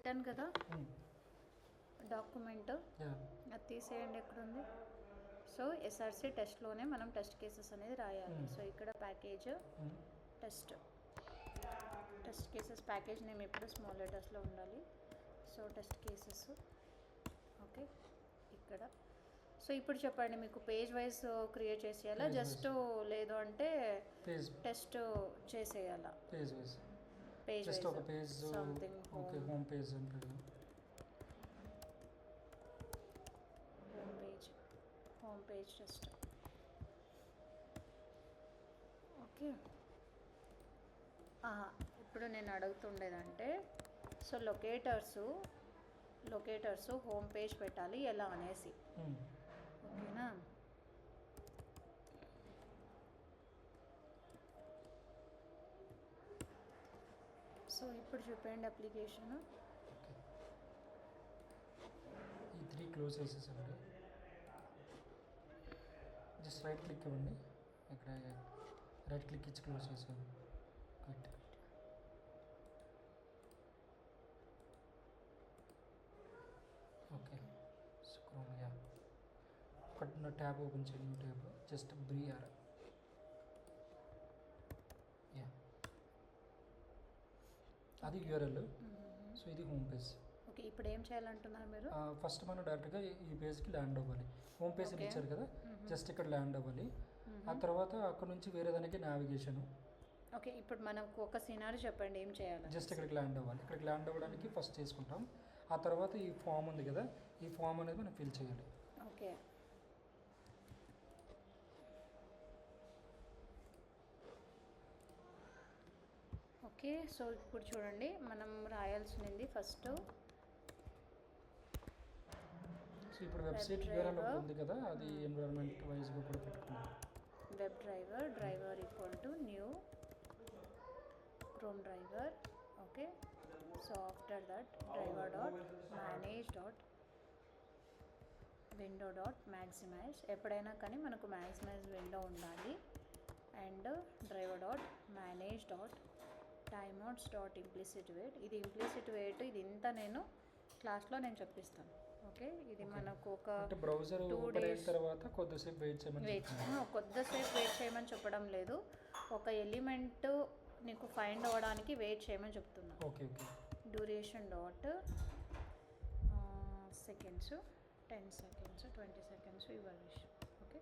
పెట్టాను కదా డాక్యుమెంట్, అది తీసేయండి ఎక్కడుంది. సో ఎస్ఆర్సి టెస్ట్లోనే మనం టెస్ట్ కేసెస్ అనేది రాయాలి. సో ఇక్కడ package test cases package name ఎప్పుడు స్మాల్ లెటర్స్లో ఉండాలి. సో టెస్ట్ కేసెస్ ఓకే ఇక్కడ. సో ఇప్పుడు చెప్పండి, మీకు పేజ్ వైజ్ క్రియేట్ చేసేయాలా, జస్ట్ లేదు అంటే టెస్ట్ చేసేయాలా? పేజ్ వైజ్, పేజ్ జస్ట్ ఒక page something okay. Home page అని పెడదాం. Home page test okay. ఇప్పుడు నేను అడుగుతుండేదంటే, సో లొకేటర్స్ హోమ్ పేజ్ పెట్టాలి ఎలా అనేసి, ఓకేనా? సో ఇప్పుడు చూపండి అప్లికేషన్. ఈ 3 క్లోజ్ చేసేసండి. జస్ట్ రైట్ క్లిక్ ఇవ్వండి. ఇక్కడ రైట్ క్లిక్ ఇచ్చి క్లోజ్ చేసాను. క్విట్. ఓకే. క్రోమ్ ఒక ట్యాబ్ ఓపెన్ చేయండి. న్యూ ట్యాబ్, జస్ట్ బ్రీఆర్. అది యూఆర్ఎల్. సో ఇది హోమ్ పేజ్. ఓకే, ఇప్పుడు ఏం చేయాలంటున్నారు మీరు? ఫస్ట్ మనం డైరెక్ట్గా ఈ పేజ్కి ల్యాండ్ అవ్వాలి. హోమ్ పేజ్ ఇచ్చారు కదా, జస్ట్ ఇక్కడ ల్యాండ్ అవ్వాలి. ఆ తర్వాత అక్కడ నుంచి వేరే దానికి నావిగేషన్. ఓకే, ఇప్పుడు మనకు ఒక సినారీ చెప్పండి, ఏం చేయాలి? జస్ట్ ఇక్కడికి ల్యాండ్ అవ్వాలి. ఇక్కడికి ల్యాండ్ అవ్వడానికి ఫస్ట్ చేసుకుంటాం. ఆ తర్వాత ఈ ఫామ్ ఉంది కదా, ఈ ఫామ్ అనేది మనం ఫిల్ చేయాలి. Okay, okay. సో ఇప్పుడు చూడండి, మనం రాయాల్సింది ఫస్ట్. సో ఇప్పుడు వెబ్సైట్ యూఆర్ఎల్ ఉంది కదా, అది ఎన్విరాన్మెంట్ వైజ్గా కూడా పెట్టుకున్నాం. Web driver equal to new Chrome driver. Okay, so after that driver dot manage dot window dot maximize. ఎప్పుడైనా కానీ మనకు మ్యాక్సిమైజ్ విండో ఉండాలి. And driver dot manage dot timeouts dot implicit wait. ఇది ఇంప్లిసిట్ వెయిట్, ఇది ఇంత నేను క్లాస్లో నేను చెప్పిస్తాను. ఓకే, ఇది మనకు ఒక బ్రౌజర్ ఓపెన్ అయిన తర్వాత కొద్దిసేపు వెయిట్ చేయమని చెప్పడం లేదు, ఒక ఎలిమెంట్ నీకు ఫైండ్ అవ్వడానికి వెయిట్ చేయమని చెప్తున్నా. Okay okay. Duration dot seconds, 10 seconds, 20 seconds evaluation. Okay,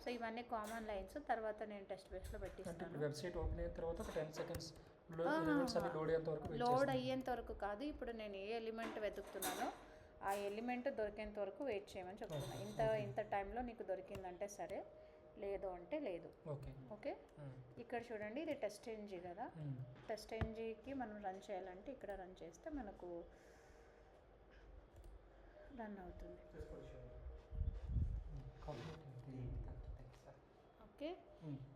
so ఇవన్నీ కామన్ లైన్స్. తర్వాత నేను టెస్ట్ బేస్లో పెట్టిస్తాను. వెబ్సైట్ ఓపెన్ అయిన తర్వాత ఒక 10 సెకండ్స్ లోడ్ అయ్యేంత వరకు కాదు, ఇప్పుడు నేను ఏ ఎలిమెంట్ వెతుకుతున్నానో ఆ ఎలిమెంట్ దొరికేంత వరకు వెయిట్ చేయమని చెప్తున్నా. ఇంత టైంలో నీకు దొరికిందంటే సరే, లేదు అంటే లేదు. ఓకే, ఇక్కడ చూడండి, ఇది టెస్ట్ ఎన్జీ కదా. టెస్ట్ ఎన్జీకి మనం రన్ చేయాలంటే ఇక్కడ రన్ చేస్తే మనకు రన్ అవుతుంది. ఓకే,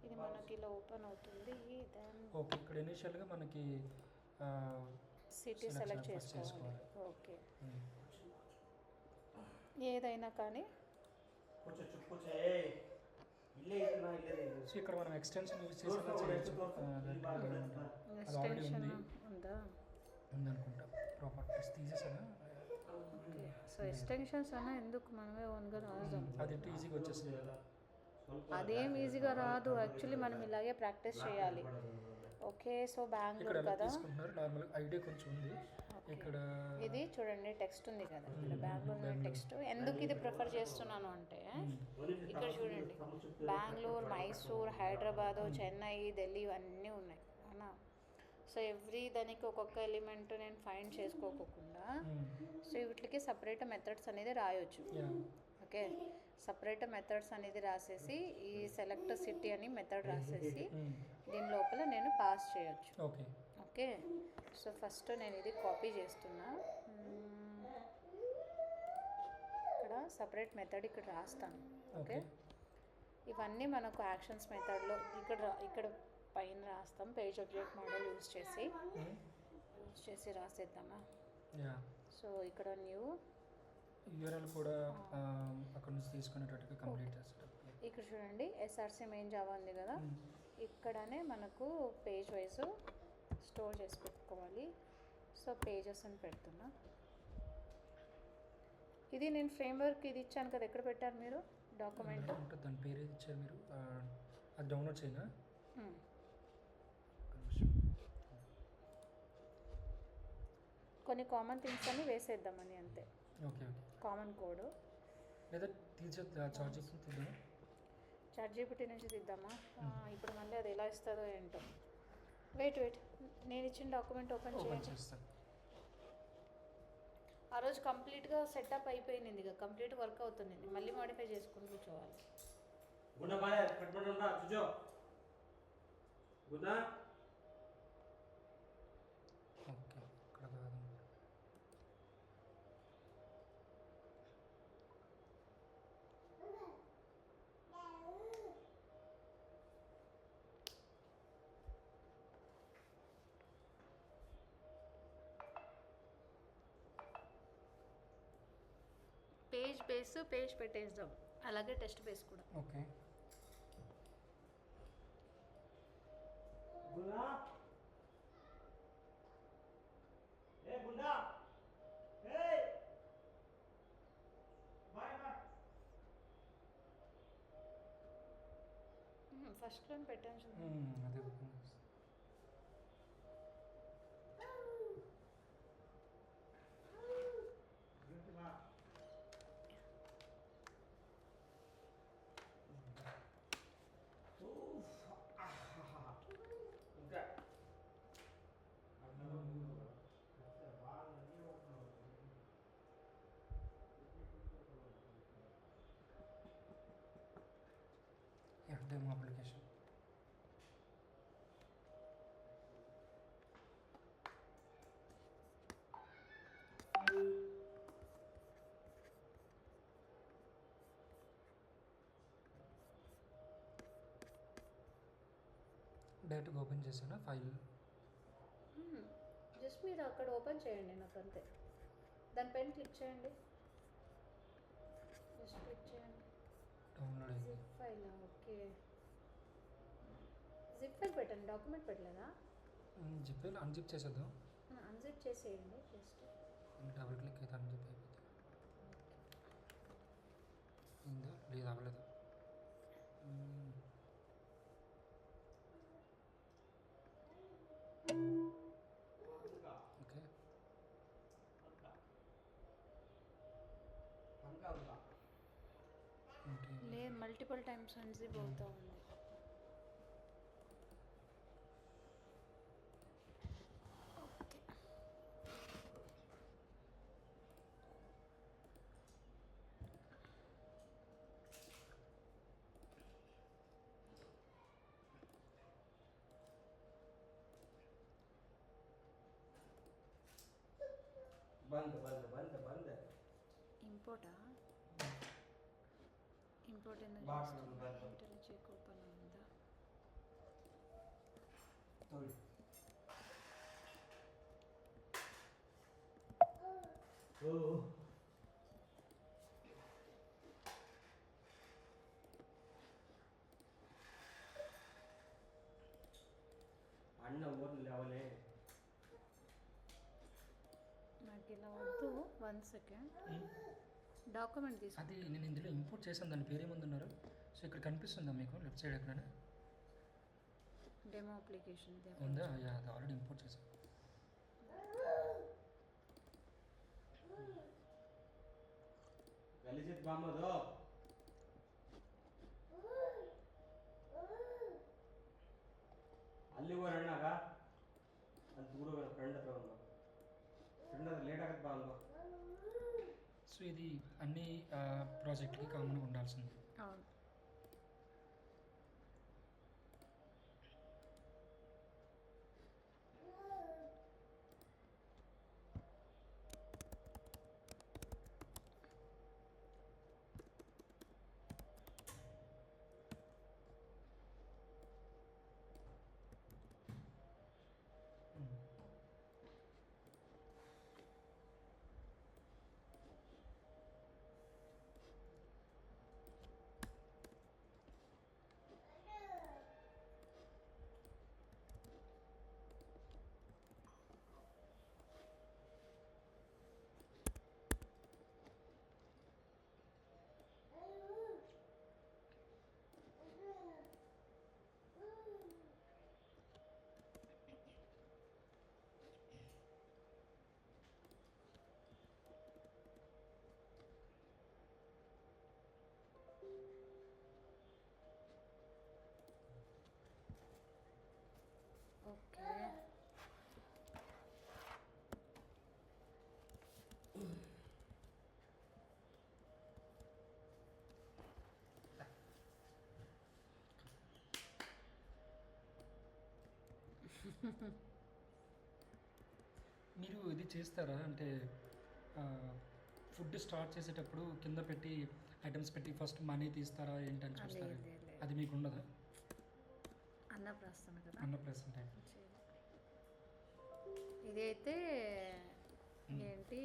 ఇది మనకి ఇలా ఓపెన్ అవుతుంది. ఓకే, ఇక్కడ ఇనిషియల్గా మనకి సిటీ సెలెక్ట్ చేసుకోవాలి. ఓకే, ఏదైనా కానీ ఇక్కడ మనం ఎక్స్టెన్షన్ యూజ్ చేసి ఉందనుకుంటా. ప్రాపర్టీస్ తీసేసాను. సో ఎక్స్టెన్షన్స్ అన్నా ఎందుకు, మనమే ఓన్గా రాద్దాం. అది ఈజీగా వచ్చేస్తుంది కదా. అదేం ఈజీగా రాదు, యాక్చువల్లీ మనం ఇలాగే ప్రాక్టీస్ చేయాలి. ఓకే, సో బెంగళూరు కదా, నార్మల్ ఐడియా కొంచెం ఉంది. ఇక్కడ ఇది చూడండి టెక్స్ట్ ఉంది కదా, ఇక్కడ బెంగళూరు టెక్స్ట్. ఎందుకు ఇది ప్రిఫర్ చేస్తున్నాను అంటే, ఇక్కడ చూడండి బెంగళూరు, మైసూర్, హైదరాబాదు, చెన్నై, ఢిల్లీ ఇవన్నీ ఉన్నాయి అవునా. సో ఎవ్రీ దానికి ఒక్కొక్క ఎలిమెంట్ నేను ఫైండ్ చేసుకోకుండా, సో వీటికి సపరేట్ మెథడ్స్ అనేది రాయొచ్చు. ఓకే, సపరేట్ మెథడ్స్ అనేది రాసేసి, ఈ సెలెక్ట్ సిటీ అని మెథడ్ రాసేసి దీని లోపల నేను పాస్ చేయొచ్చు. ఓకే, సో ఫస్ట్ నేను ఇది కాపీ చేస్తున్నా. ఇక్కడ సపరేట్ మెథడ్ ఇక్కడ రాస్తాను. ఓకే, ఇవన్నీ మనకు యాక్షన్స్ మెథడ్లో ఇక్కడ పైన రాస్తాం. పేజ్ ఆబ్జెక్ట్ మోడల్ యూజ్ చేసి రాసేద్దామా. సో ఇక్కడ న్యూ యూఆర్ఎల్ కూడా అక్కడ నుంచి తీసుకునేటట్టుగా కంప్లీట్ చేస్తాం. ఇక్కడ చూడండి ఎస్ఆర్సి మెయిన్ జావా ఉంది కదా, ఇక్కడనే మనకు పేజ్ వైజ్ స్టోర్ చేసి పెట్టుకోవాలి. సో పేజెస్ అని పెడుతున్నా. ఇది నేను ఫ్రేమ్వర్క్ ఇది ఇచ్చాను కదా, ఎక్కడ పెట్టారు మీరు డాక్యుమెంట్? ఉంటుంది, దాని పేరు ఏది ఇచ్చారు మీరు? అది డౌన్లోడ్ చేయనా? కొన్ని కామన్ థింగ్స్ అన్ని వేసేద్దామని అంతే. Okay okay. కామన్ కోడ్ లేదా చార్జ్ తీద్దామా? చాట్‌జీపీటీ నుంచి తీద్దామా? ఇప్పుడు మళ్ళీ అది ఎలా ఇస్తుందో ఏంటో. వెయిట్ నేను ఇచ్చిన డాక్యుమెంట్ ఓపెన్ చేయండి. చేస్తాను. ఆ రోజు కంప్లీట్గా సెటప్ అయిపోయింది, ఇక కంప్లీట్ వర్క్ అవుతుంది, మళ్ళీ మాడిఫై చేసుకుని కూర్చోవాలి. ఓకే, ఇక్కడ కాదు. పేజ్ పెట్టేద్దాం, అలాగే టెస్ట్ బేస్ కూడా. ఓకే. ఫస్ట్లో పెట్టాను చూడండి. అదే డెమో అప్లికేషన్. డైరెక్ట్గా ఓపెన్ చేసానా ఫైల్? జస్ట్ మీరు అక్కడ ఓపెన్ చేయండి, నాకు అంతే. దానిపైన క్లిక్ చేయండి, జస్ట్ క్లిక్ చేయండి. డౌన్లోడ్ అయింది. Zip file. Okay, zip file పెట్టండి, డాక్యుమెంట్ పెట్టలేదా? జిప్ ఫైల్ అన్జిప్ చేసేద్దాం. అన్జిప్ చేసేయండి జస్ట్. డబుల్ క్లిక్ అయితే అన్జిప్ అయిపోతుంది. అయిందా? లేదు, అవ్వలేదు. ఓకే. లేదు, మల్టిపుల్ టైమ్స్ అన్జిప్ అవుతా ఉంది. ఇంపోర్టా? ఇంపోర్ట్ ఎందుకు చేస్తుంది? చెక్ ఓపెన్ ఉందా? అన్న ఊర్లు లేవలే. నాకు ఇలా వద్దు, 1 సెకండ్. డాక్యుమెంట్ తీసుకో. అది నేను ఇందులో ఇంపోర్ట్ చేశాను, దాని పేరు ఏముందన్నారు? సో ఇక్కడ కనిపిస్తుందా మీకు లెఫ్ట్ సైడ్ ఎక్కడైనా? డెమో అప్లికేషన్ ఉందా? యా, అది ఆల్రెడీ ఇంపోర్ట్ చేశాను. గలీజిత్ బామ్మదో ಅಲ್ಲಿ ಹೋಗೋಣಾಗ ಅಲ್ಲಿ ದೂರ ಫ್ರೆಂಡ್ ಹತ್ರ ಒಂದು ಫ್ರೆಂಡ್ ಹತ್ರ ಲೇಟ್ ಆಗತ್ತೆ ಬಾ ಅಂದು. సో ఇది అన్ని ప్రాజెక్ట్కి కామన్గా ఉండాల్సింది. అవును. మీరు ఇది చేస్తారా అంటే ఫుడ్ స్టార్ట్ చేసేటప్పుడు కింద పెట్టి ఐటమ్స్ పెట్టి ఫస్ట్ మనీ తీస్తారా ఏంటని చూస్తారా? అది మీకు ఉండదా? అన్నప్రాసన కదా, అన్నప్రాసన టైం ఇదైతే ఏంటి,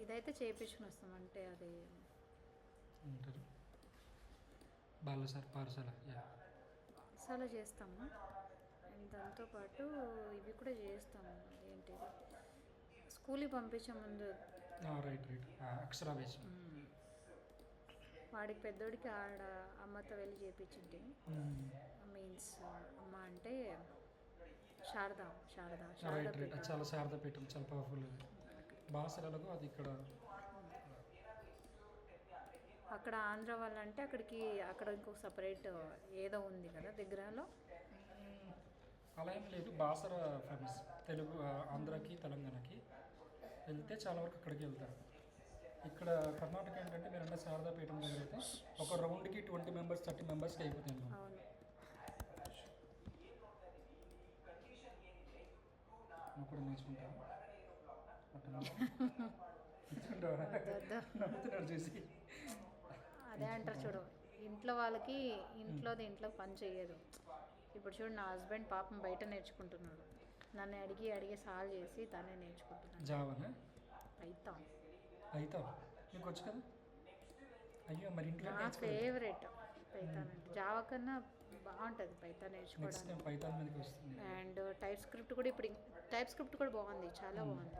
ఇదైతే చేయించుకుని వస్తాం. అంటే అది ఉంటారు బాలసార్ పారసాల చాలా చేస్తాము. అండ్ దాంతోపాటు ఇవి కూడా చేస్తాము. ఏంటి, స్కూల్కి పంపించే ముందు రైట్ అక్షరావేశం వాడికి పెద్దోడికి ఆడ అమ్మతో వెళ్ళి చేయించింది. మీన్స్ అమ్మ అంటే శారదా రైట్ చాలా శారదాపీఠం చాలా పవర్ఫుల్. బాసరాలకు అది ఇక్కడ అక్కడ ఆంధ్ర వాళ్ళంటే అక్కడ ఇంకొక సపరేట్ ఏదో ఉంది కదా విగ్రహంలో. అలా ఏం లేదు, బాసర ఫేమస్ తెలుగు ఆంధ్రాకి తెలంగాణకి వెళ్తే చాలా వరకు అక్కడికి వెళ్తారు. ఇక్కడ కర్ణాటక ఏంటంటే మీరు అన్న శారదాపీఠం దగ్గర అయితే ఒక రౌండ్కి 20 మెంబర్స్ 30 మెంబర్స్కి అయిపోతుంది. అవును, నువ్వు కూడా నేర్చుకుంటావు చూసి అదే అంటారు చూడు, ఇంట్లో వాళ్ళకి ఇంట్లో పని చేయదు. ఇప్పుడు చూడు, నా హస్బెండ్ పాపం బయట నేర్చుకుంటున్నాడు, నన్ను అడిగి సాల్వ్ చేసి తనే నేర్చుకుంటున్నాడు. జావానా? పైథాన్ మీకు వచ్చు కదా? అయ్యో మరి ఇంట్లో నా ఫేవరెట్ పైథాన్ అంటే. జావా కన్నా బాగుంటుంది పైథాన్ నేర్చుకోవడానికి. పైథాన్ మీదకి వస్తుంది. అండ్ టైప్ స్క్రిప్ట్ కూడా ఇప్పుడు బాగుంది, చాలా బాగుంది.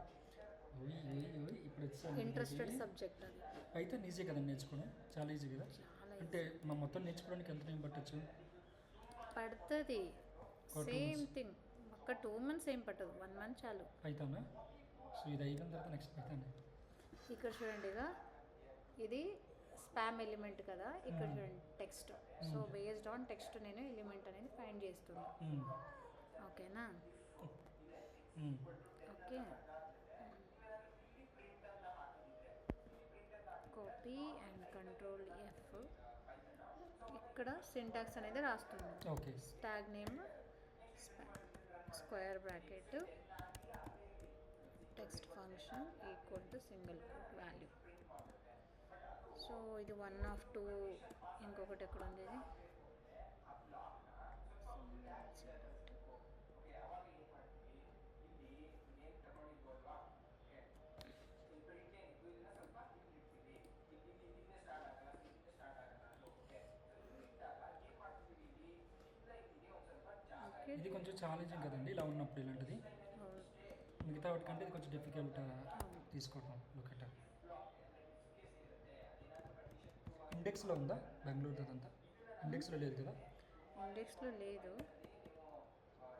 ఇప్పుడు వచ్చాను. ఇంట్రెస్టెడ్ సబ్జెక్ట్ అది. పైథాన్ ఈజీ కదా నేర్చుకోవడం, చాలా ఈజీ కదా. అంటే మా మొత్తం నేర్చుకోవడానికి ఎంత టైం పట్టచ్చు? పడుతుంది సేమ్ థింగ్, ఒక 2 months ఏం పట్టదు, 1 month చాలు. పైథానా? సో ఇది అయిపోయిన తర్వాత నెక్స్ట్ పైథాన్. ఇక్కడ చూడండి, ఇది స్పామ్ ఎలిమెంట్ కదా, ఇక్కడ చూడండి text. So based on text నేను ఎలిమెంట్ అనేది ఫైండ్ చేస్తున్నాను. ఓకేనా? Okay, copy and control F. ఇక్కడ సింటాక్స్ అనేది రాస్తున్నాను. Okay. Tag name square bracket text function equal to single quote value. So ఇది 1 of 2. ఇంకొకటి ఎక్కడ ఉంది? ఇది ఇది కొంచెం ఛాలెంజింగ్ కదండి ఇలా ఉన్నప్పుడు ఇలాంటిది. మిగతా వాటికంటే ఇది కొంచెం డిఫికల్ట్ తీసుకోవటం. లుక్ అట్ ఇండెక్స్లో ఉందా బెంగళూరు అదంతా? ఇండెక్స్లో లేదు కదా? ఇండెక్స్లో లేదు,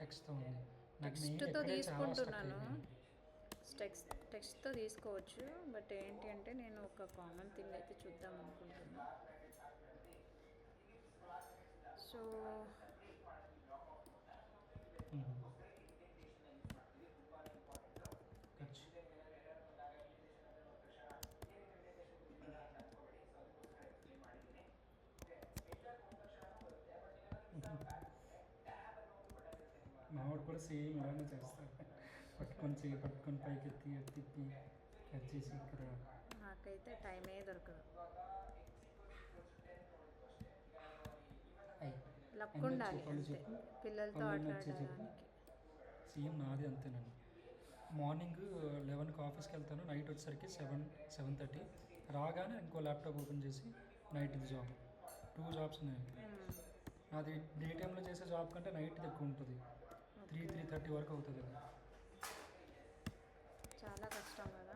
టెక్స్ట్తో ఉంది. టెక్స్ట్తో తీసుకుంటున్నాను. టెక్స్ట్తో తీసుకోవచ్చు, బట్ ఏంటి అంటే నేను ఒక కామన్ థింగ్ అయితే చూద్దాం అనుకుంటున్నాను. సో మావాడు కూడా సేమ్ ఇలానే చేస్తాడు. పట్టుకొని పైకి ఎత్తి తిప్పి కట్ చేసి ఇక్కడ. నాకైతే టైమే దొరకదు. లక్ ఉండాలి అంతే పిల్లలతో ఆటలాడడానికి. సేమ్ నాది అంతేనండి. మార్నింగ్ 11కి ఆఫీస్కి వెళ్తాను, నైట్ వచ్చేసరికి 7-7:30. రాగానే ఇంకో ల్యాప్టాప్ ఓపెన్ చేసి నైట్ జాబ్. 2 jobs ఉన్నాయి. అది డే టైంలో చేసే జాబ్ కంటే నైట్ ఎక్కువ ఉంటుంది. 3-3:30 వరకు అవుతుంది కదా. చాలా కష్టం కదా.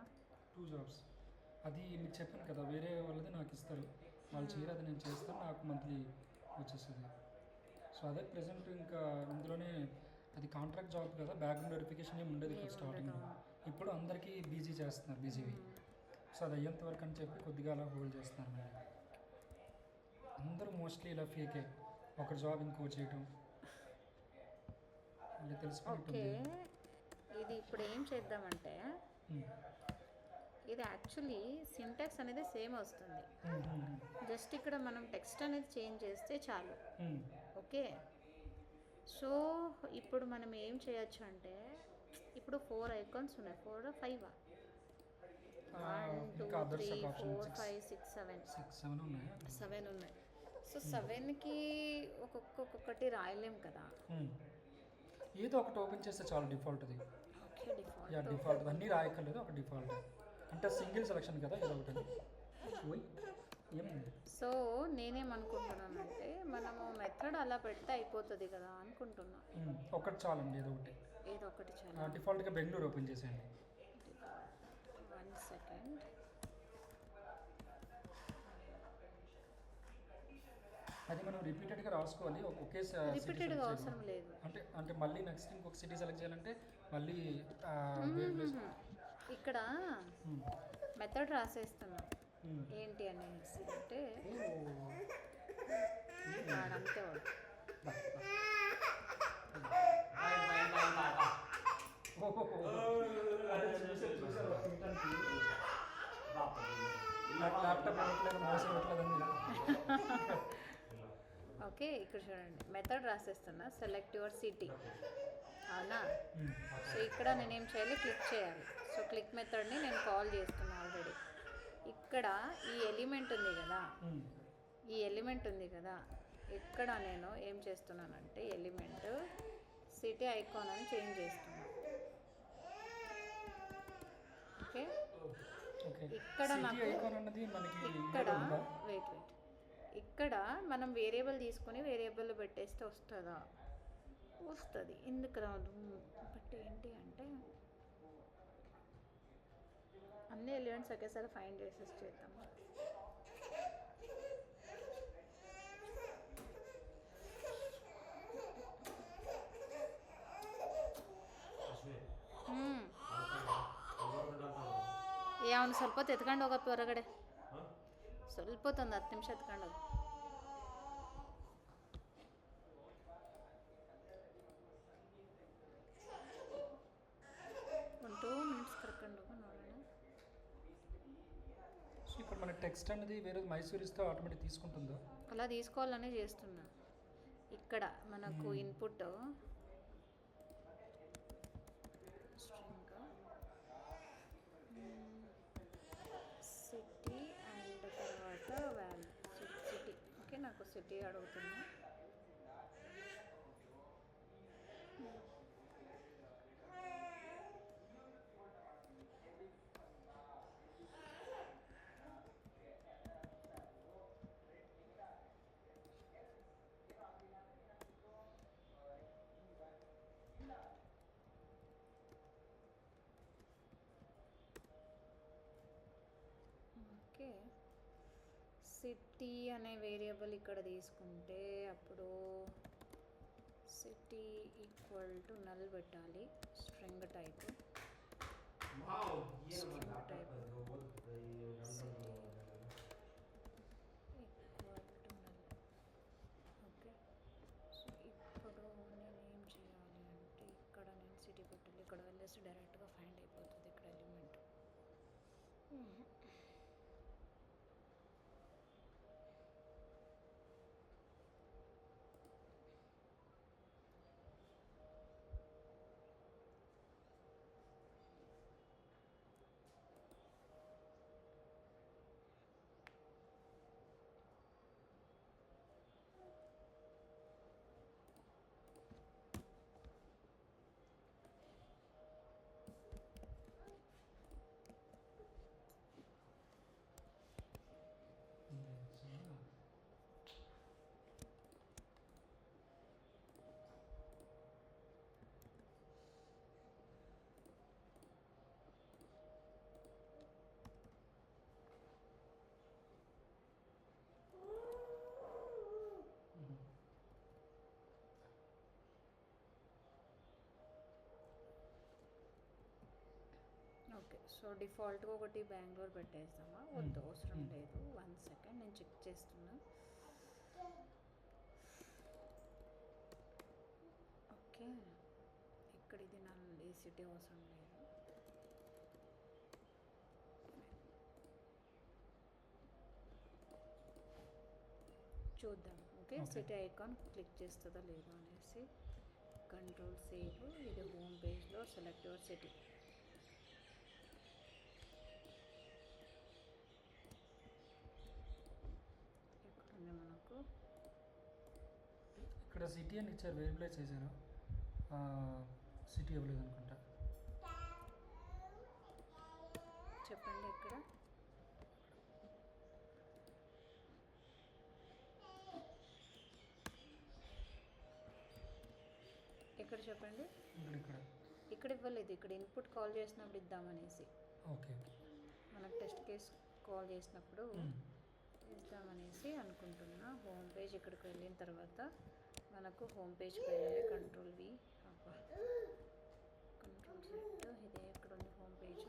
2 jobs. అది మీకు చెప్పాను కదా, వేరే వాళ్ళది నాకు ఇస్తారు, వాళ్ళు చేయరు, అది నేను చేస్తాను, నాకు మంత్లీ వచ్చేస్తుంది. సో అదే ప్రెసెంట్ ఇంకా ఇందులోనే అది కాంట్రాక్ట్ జాబ్ కదా, బ్యాక్గ్రౌండ్ వెరిఫికేషన్ ఏమి ఉండదు ఇప్పుడు స్టార్టింగ్లో. ఇప్పుడు అందరికీ బీజీ చేస్తున్నారు, బీజీవి. సో అది అయ్యేంత వరకు అని చెప్పి కొద్దిగా అలా హోల్డ్ చేస్తున్నారు. మరి అందరూ మోస్ట్లీ ఇలా ఫేకే, ఒక జాబ్ ఇంకో చేయటం అంటే తెలుసుకుంటుంది. ఇది ఇప్పుడు ఏం చేద్దామంటే, ఇది యాక్చువల్లీ సింటాక్స్ అనేది సేమ్ వస్తుంది, జస్ట్ ఇక్కడ మనం టెక్స్ట్ అనేది చేంజ్ చేస్తే చాలు. ఓకే, సో ఇప్పుడు మనం ఏం చేయొచ్చు అంటే ఇప్పుడు 4 ఐకాన్స్ ఉన్నాయి, 4 5 1 2 ఇంకా అదర్స్ 3 ఆప్షన్ 4 5 6 7 6 7 ఉన్నాయి. 7 ఉన్నాయి. సో 7కి ఒక్కొక్కటి రాయలేం కదా. ఏదో ఒకటి ఓపెన్ చేస్తే చాలు డిఫాల్ట్ది. Okay yeah default. డిఫాల్ట్ అన్నీ రాయక్కర్లేదు, ఒక డిఫాల్ట్ అంటే సింగిల్ సెలక్షన్ కదా ఏదో ఒకటి. ఓయ్ ఏమైంది? సో నేనేమనుకుంటున్నానంటే మనము మెథడ్ అలా పెడితే అయిపోతుంది కదా అనుకుంటున్నా. ఒకటి చాలండి, ఏదో ఒకటి. ఏదో ఒకటి చాలా. డిఫాల్ట్గా బెంగళూరు ఓపెన్ చేసేయండి. 1 సెకండ్. అది మనం రిపీటెడ్గా రాసుకోవాలి, ఒకేసారి రిపీటెడ్గా అవసరం లేదు. అంటే అంటే మళ్ళీ నెక్స్ట్ ఇంకొక సిటీ సెలెక్ట్ చేయాలంటే మళ్ళీ ఇక్కడ మెథడ్ రాసేస్తున్నా ఏంటి అనేసి అంటే వాడంతే వాడు. ల్యాప్టాప్ ఇవ్వట్లేదు, మౌస్ ఇవ్వట్లేదండి. ఓకే ఇక్కడ చూడండి మెథడ్ రాసేస్తున్నా, సెలెక్ట్ యువర్ సిటీ, అవునా. సో ఇక్కడ నేనేం చేయాలి, క్లిక్ చేయాలి. సో క్లిక్ మెథడ్ని నేను కాల్ చేస్తున్నా ఆల్రెడీ. ఇక్కడ ఈ ఎలిమెంట్ ఉంది కదా, ఈ ఎలిమెంట్ ఉంది కదా, ఇక్కడ నేను ఏం చేస్తున్నానంటే ఎలిమెంట్ సిటీ ఐకాన్ అని చేంజ్ చేస్తున్నా. ఓకే ఇక్కడ నాకు ఇక్కడ వెయిట్ ఇక్కడ మనం వేరియబుల్ తీసుకొని వేరియబుల్ పెట్టేస్తే వస్తుందా? వస్తుంది. ఎందుకు రాదు? బట్ ఏంటి అంటే అన్ని ఎలిమెంట్స్ ఒకేసారి ఫైండ్ చేసేసి చేద్దాం. ಯಾವನು ಸ್ವಲ್ಪ ಹೊತ್ತು ಎತ್ಕೊಂಡು ಹೋಗಪ್ಪ ಹೊರಗಡೆ, ಸ್ವಲ್ಪ ಹೊತ್ತು ಒಂದು 10 ನಿಮಿಷ ಎತ್ಕೊಂಡು ಹೋಗಿ. ಒಂದು 2 ಮಿನಿಟ್ಸ್ ಕರ್ಕೊಂಡು ಹೋಗು ನೋಡೋಣ. సో ఇప్పుడు మన టెక్స్ట్ అనేది వేరే మైసూర్ ఇస్తే ఆటోమేటిక్ తీసుకుంటుందా? అలా తీసుకోవాలనే చేస్తున్నా. ఇక్కడ మనకు ఇన్పుట్ సిటీ అండ్ తర్వాత వాల్యూ సిటీ. ఓకే నాకు సిటీ అడుగుతున్నా. ఓకే సిటీ అనే వేరియబుల్ ఇక్కడ తీసుకుంటే అప్పుడు సిటీ ఈక్వల్ టు నల్ పెట్టాలి. String type string type city equal to null. Okay so ఇప్పుడు నేను ఏం చేయాలి అంటే ఇక్కడ నేను సిటీ పెట్టాలి. ఇక్కడ వెళ్ళేసి డైరెక్ట్గా ఫైండ్ అయిపోతుంది ఇక్కడ ఎలిమెంట్. ఓకే సో డిఫాల్ట్గా ఒకటి బెంగళూరు పెట్టేద్దామా? వద్దు, అవసరం లేదు. 1 సెకండ్ నేను చెక్ చేస్తున్నా. ఓకే ఇక్కడ ఇది నా ఈ సిటీ అవసరం లేదు. చూద్దాం. ఓకే సిటీ ఐకాన్ క్లిక్ చేస్తుందా లేదా అనేసి. Control save. ఇది హోమ్ పేజ్లో సెలెక్ట్ యువర్ సిటీ. ఎక్కడుంది మనకు? ఇక్కడ సిటీ అని ఇచ్చారు, వేరే ప్లేస్ చేశారు, సిటీ ఇవ్వలేదు అనుకుంటా. చెప్పండి ఇక్కడ. ఎక్కడ చెప్పండి. ఇక్కడ ఇక్కడ ఇవ్వలేదు, ఇక్కడ ఇన్పుట్ కాల్ చేసినప్పుడు ఇద్దామనేసి. Okay okay. మనకు టెస్ట్ కేస్ కాల్ చేసినప్పుడు ఇద్దామనేసి అనుకుంటున్నా. హోమ్ పేజ్ ఇక్కడికి వెళ్ళిన తర్వాత మనకు హోమ్ పేజ్కి వెళ్ళాలి. Control V, control set. ఇదే ఇక్కడ ఉంది home page.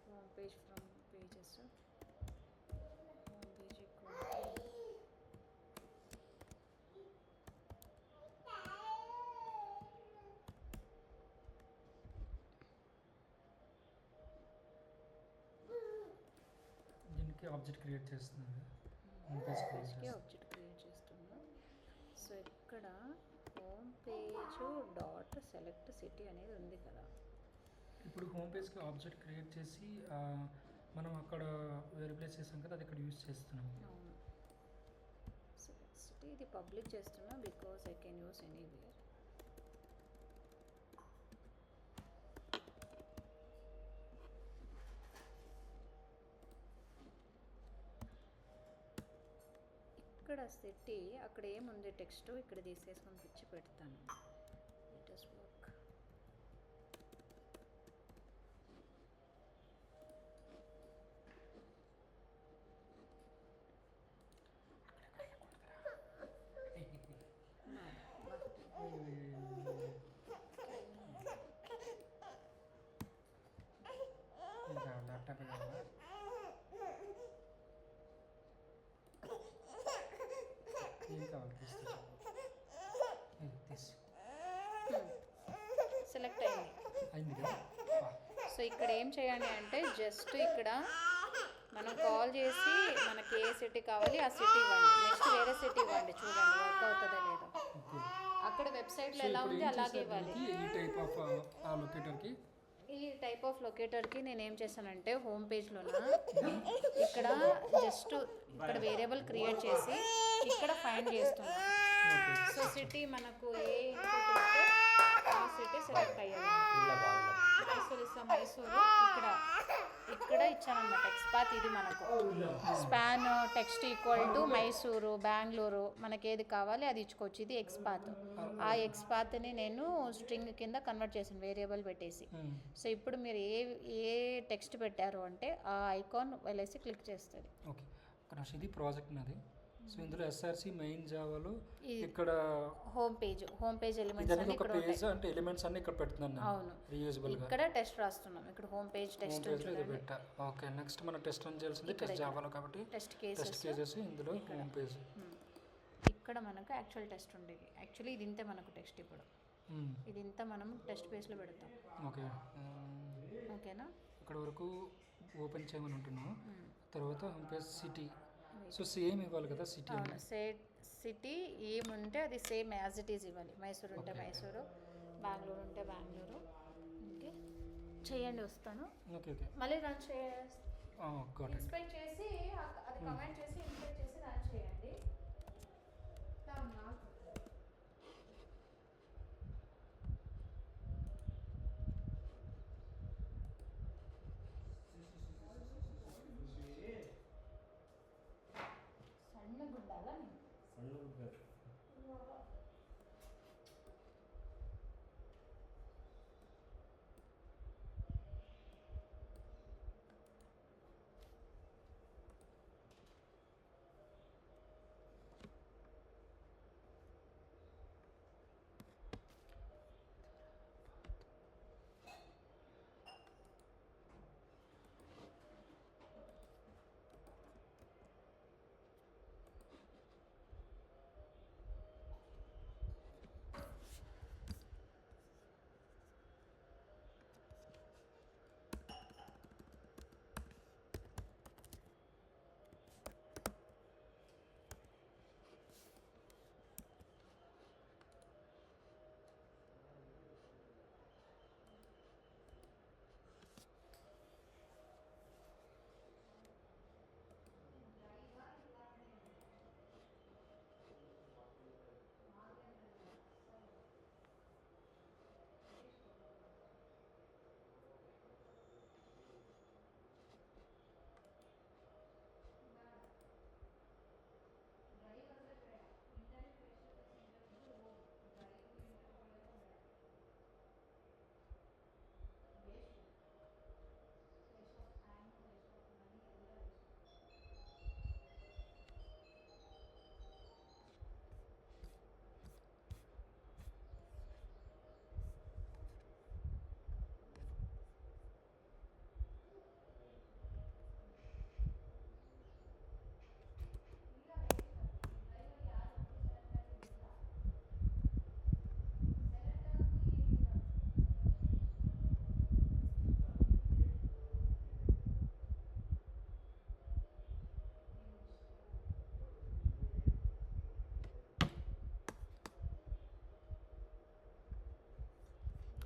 Home page from pages. Home page ఎక్కువ దీనికి ఆబ్జెక్ట్ క్రియేట్ చేస్తుంది, హోమ్ పేజ్ క్రియేట్ పేజ్కి చేస్తుంది. ఆబ్జెక్ట్ క్రియేట్ చేస్తున్నాం. సో ఇక్కడ home page dot select city అనేది ఉంది కదా. ఇప్పుడు హోమ్ పేజ్కి ఆబ్జెక్ట్ క్రియేట్ చేసి మనం అక్కడ వేరే ప్లేస్ చేసాం కదా, అది ఇక్కడ యూజ్ చేస్తున్నాం. అవును, సెలెక్ట్ సిటీ ఇది పబ్లిక్ చేస్తున్నా because I can use anywhere. ఇక్కడ సిటీ అక్కడ ఏముంది టెక్స్ట్ ఇక్కడ తీసేసుకొని పిచ్చి పెడతాను. It is work. ల్యాప్టాప్ కావాలా? ఏం కావాలి తీస్తా, తీసి సెలెక్ట్ అయింది. అయింది కదా. సో ఇక్కడ ఏం చేయండి అంటే జస్ట్ ఇక్కడ మనం కాల్ చేసి మనకి ఏ సిటీ కావాలి ఆ సిటీ ఇవ్వండి. నెక్స్ట్ వేరే సిటీ ఇవ్వండి, చూడండి వర్క్ అవుతుందో లేదో. ఓకే. అక్కడ వెబ్సైట్లో సో ఎలా ఇప్పుడు ఉంది ఏం అలాగే చేశారు ఇవ్వాలి. దీనికి? ఈ టైప్ ఆఫ్ లొకేటర్కి ఈ టైప్ ఆఫ్ లొకేటర్కి నేను ఏం చేశానంటే హోమ్ పేజ్లోన ఇక్కడ జస్ట్ ఇక్కడ వేరియబుల్ క్రియేట్ చేసి ఇక్కడ ఫైండ్ చేస్తున్నాను. సో సిటీ మనకు ఏ ఇన్పుట్ ఇస్తే ఆ సిటీ సెలెక్ట్ అయ్యాలి. మైసూర్ ఇస్తా, మైసూరు ఇక్కడ ఇక్కడ ఇచ్చానమాట. ఎక్స్పాత్ ఇది మనకు span text equal to Mysuru, Bengaluru, మనకి ఏది కావాలి అది ఇచ్చుకోవచ్చు. ఇది ఎక్స్పాత్. ఆ ఎక్స్పాత్ని నేను స్ట్రింగ్ కింద కన్వర్ట్ చేసాను వేరియబుల్ పెట్టేసి. సో ఇప్పుడు మీరు ఏ టెక్స్ట్ పెట్టారు అంటే ఆ ఐకాన్ వెళ్ళేసి క్లిక్ చేస్తుంది. ఓకే. ఒక ఇది ప్రాజెక్ట్ నాది. సో ఇందులో ఎస్ఆర్సి మెయిన్ జావాలో ఇది ఇక్కడ హోమ్ పేజ్ ఎలిమెంట్స్ ఇదనేది అన్ని ఒక ఇక్కడ పేజ్ ఉంటాయి. అంటే ఎలిమెంట్స్ అన్ని ఇక్కడ పెడుతున్నాను అవును, రీయూజబుల్ గా. ఇక్కడ టెస్ట్ రాస్తున్నాం. ఇక్కడ హోమ్ పేజ్ టెస్ట్ పేజ్ లో ఇది పెట్టా. ఓకే. నెక్స్ట్ మనం టెస్ట్ రన్ చేయాల్సింది టెస్ట్ జావాలో కాబట్టి టెస్ట్ టెస్ట్ కేసెస్ ఇందులో హోమ్ పేజ్. ఇక్కడ మనకు యాక్చువల్ టెస్ట్ ఉండేది. యాక్చువల్లీ ఇది ఇంతే మనకు టెస్ట్. ఇప్పుడు ఇది ఇంత మనం టెస్ట్ పేజ్లో పెడతాం. ఓకే. ఓకేనా? ఇక్కడ వరకు ఓపెన్ చేయమని ఉంటున్నాం. తర్వాత home page city. So same ఇవ్వాలి కదా సిటీ. అవును, సిటీ ఏముంటే అది సేమ్ యాజ్ ఇట్ ఈజ్ ఇవ్వాలి. మైసూరు ఉంటే మైసూరు, బెంగళూరు ఉంటే బెంగళూరు. ఓకే, చేయండి, వస్తాను. Okay okay. మళ్ళీ రన్ గాట్ ఇట్. ఇన్స్పెక్ట్ చేసి అది కమెంట్ చేసి ఇన్స్పెక్ట్ చేసి రన్ చేయండి. సన్న గుడ్డాలా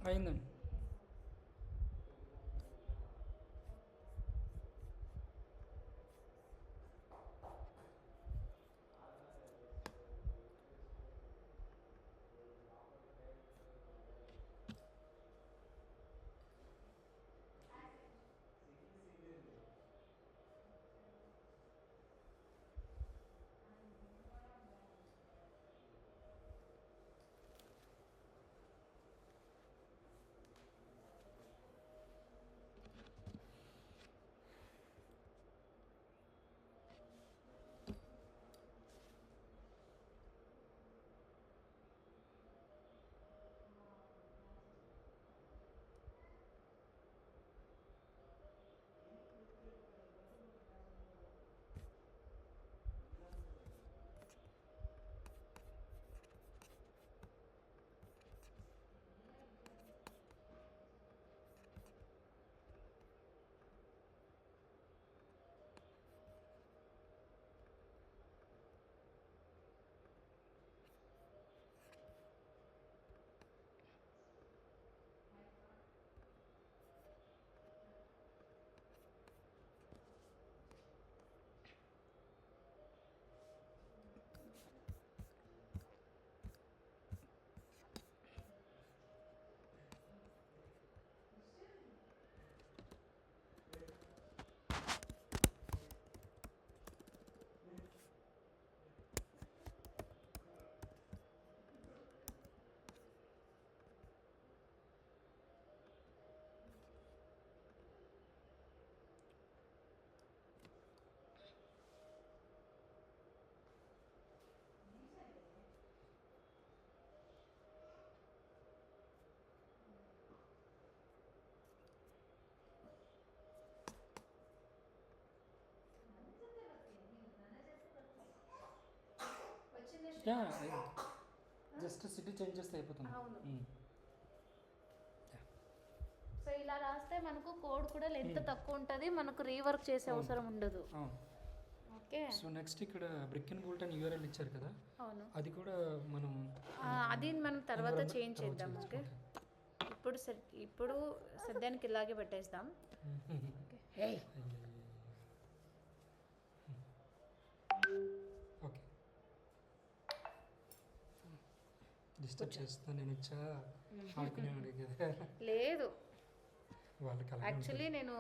అయిందండి. యా, జస్ట్ సిటీ చేంజ్ చేస్తే అయిపోతుంది. అవును. సో ఇలా రాస్తే మనకు కోడ్ కూడా లెంత్ తక్కువ ఉంటుంది, మనకు రీవర్క్ చేసే అవసరం ఉండదు. ఓకే. సో నెక్స్ట్ ఇక్కడ బ్రిక్ అండ్ బోల్ట్ అని యూఆర్ఎల్ ఇచ్చారు కదా, అవును, అది కూడా మనం అది మనం తర్వాత చేంజ్ చేద్దాం. ఓకే, ఇప్పుడు సద్యానికి ఇలాగే పెట్టేద్దాం. ఓకే, డిస్టర్బ్ చేస్తా నేను వచ్చా ఆడుకునేవాడి కదా. లేదు, వాళ్ళకి అలా యాక్చువల్లీ నేను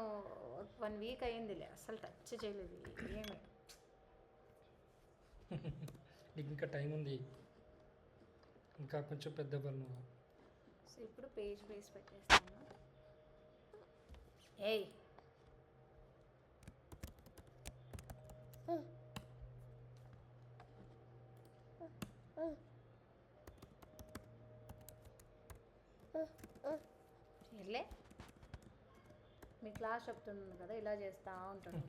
1 వీక్ అయ్యిందిలే, అసలు టచ్ చేయలేదు ఏమి. నీకు ఇంకా టైం ఉంది, ఇంకా కొంచెం పెద్ద పని. సో ఇప్పుడు పేజ్ బేస్ పెట్టేస్తాను. ఏయ్, ఇల్లే మీ క్లాస్ చెప్తున్నాను కదా, ఇలా చేస్తూ ఉంటాడు,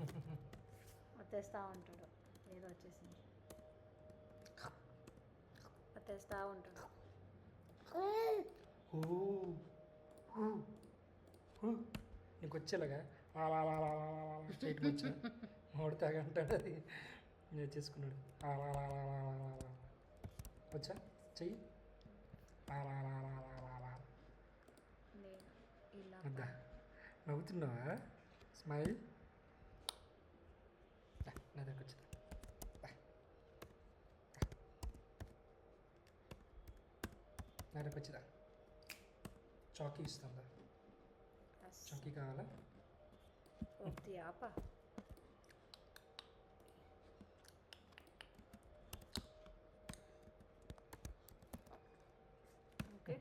వచ్చేస్తూ ఉంటాడు, ఏదో వచ్చేసింది వచ్చేస్తూ ఉంటాడు. నీకు వచ్చేలాగా స్ట్రైట్గా వచ్చా ఓడతాగా అంటాడు, అది నేర్చేసుకున్నాడు. వచ్చా చెయ్యి నేను ఇలా వద్దా, నవ్వుతున్నావా? స్మైల్ నా దగ్గర వచ్చిందా, నా దగ్గర వచ్చిందా, చాకీ ఇస్తుందా, చాకీ కావాలా? వద్దు ఆప. ఓకే,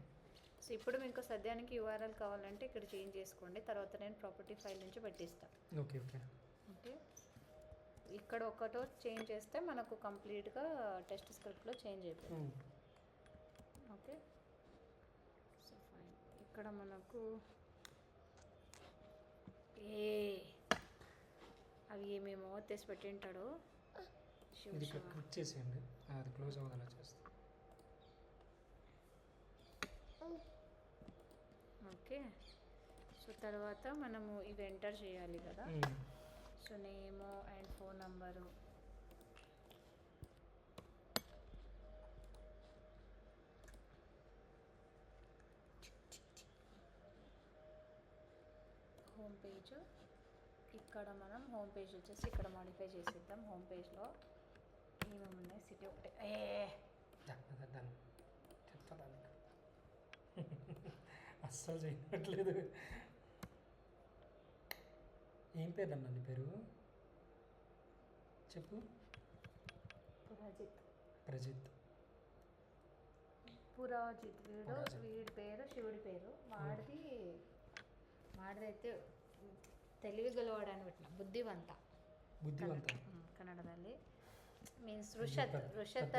సో ఇప్పుడు మీకు సద్యానికి యూఆర్ఎల్ కావాలంటే ఇక్కడ చేంజ్ చేసుకోండి, తర్వాత నేను ప్రాపర్టీ ఫైల్ నుంచి పెట్టిస్తాను. ఓకే ఓకే ఓకే, ఇక్కడ ఒకటో చేంజ్ చేస్తే మనకు కంప్లీట్గా టెస్ట్ స్క్రిప్ట్లో చేంజ్ అయిపోయింది. Okay, so fine. ఇక్కడ మనకు అవి ఏమేమో తెసి పెట్టింటాడు. ఇది క్లిక్ చేసేయండి, అది క్లోజ్ అవ్వదలా చేస్తాను. ఓకే, సో తర్వాత మనము ఇవి ఎంటర్ చేయాలి కదా. So name and phone number, home page. ఇక్కడ మనం హోమ్ పేజ్ వచ్చేసి ఇక్కడ మాడిఫై చేసేద్దాం. హోమ్ పేజ్లో ఏమేమి ఉన్నాయి, సిటీ ఒకటే దాన్ని చెప్తాను అస్సలు చేయట్లేదు. ఏం పేరు అన్న నీ పేరు చెప్పు. ప్రజిత్. పురాజిత్ వీడి పేరు శివుడి పేరు. వాడిదైతే తెలివి గలవాడు అని పెట్టిన బుద్ధివంత కన్నడದಲ್ಲಿ మీన్స్ రుషత్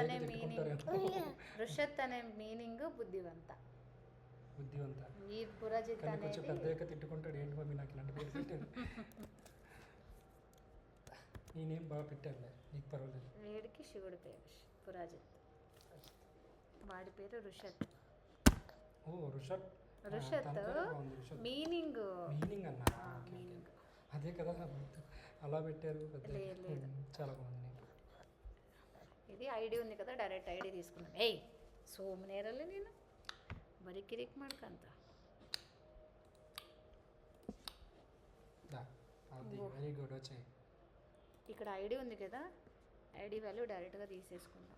అనే మీనింగ్ బుద్ధివంత. ఈ పురాజిత్ అనేది పెద్దగా తిట్టుకుంటాడు. ఏంటి మమ్మీ నాకు ఇలాంటి పేరు పెట్టాను. నేనేం బాగా పెట్టాను, నీకు పర్వాలేదు. వీడికి శివుడి పేరు పురాజిత్, వాడి పేరు రుషత్. ఓ రుషత్ మీనింగ్ అన్న అదే కదా అలా పెట్టారు. చాలా బాగుంది. ఇది ఐడి ఉంది కదా, డైరెక్ట్ ఐడి తీసుకున్నాను. ఏయ్ సోమనేరల్లే నేను ಬರೀ ಕಿರಿಕ್ ಮಾಡ್ಕಂತ వెరీ గుడ్. వచ్చాయి ఇక్కడ ఐడి ఉంది కదా, ఐడి వాల్యూ డైరెక్ట్గా తీసేసుకుందాం.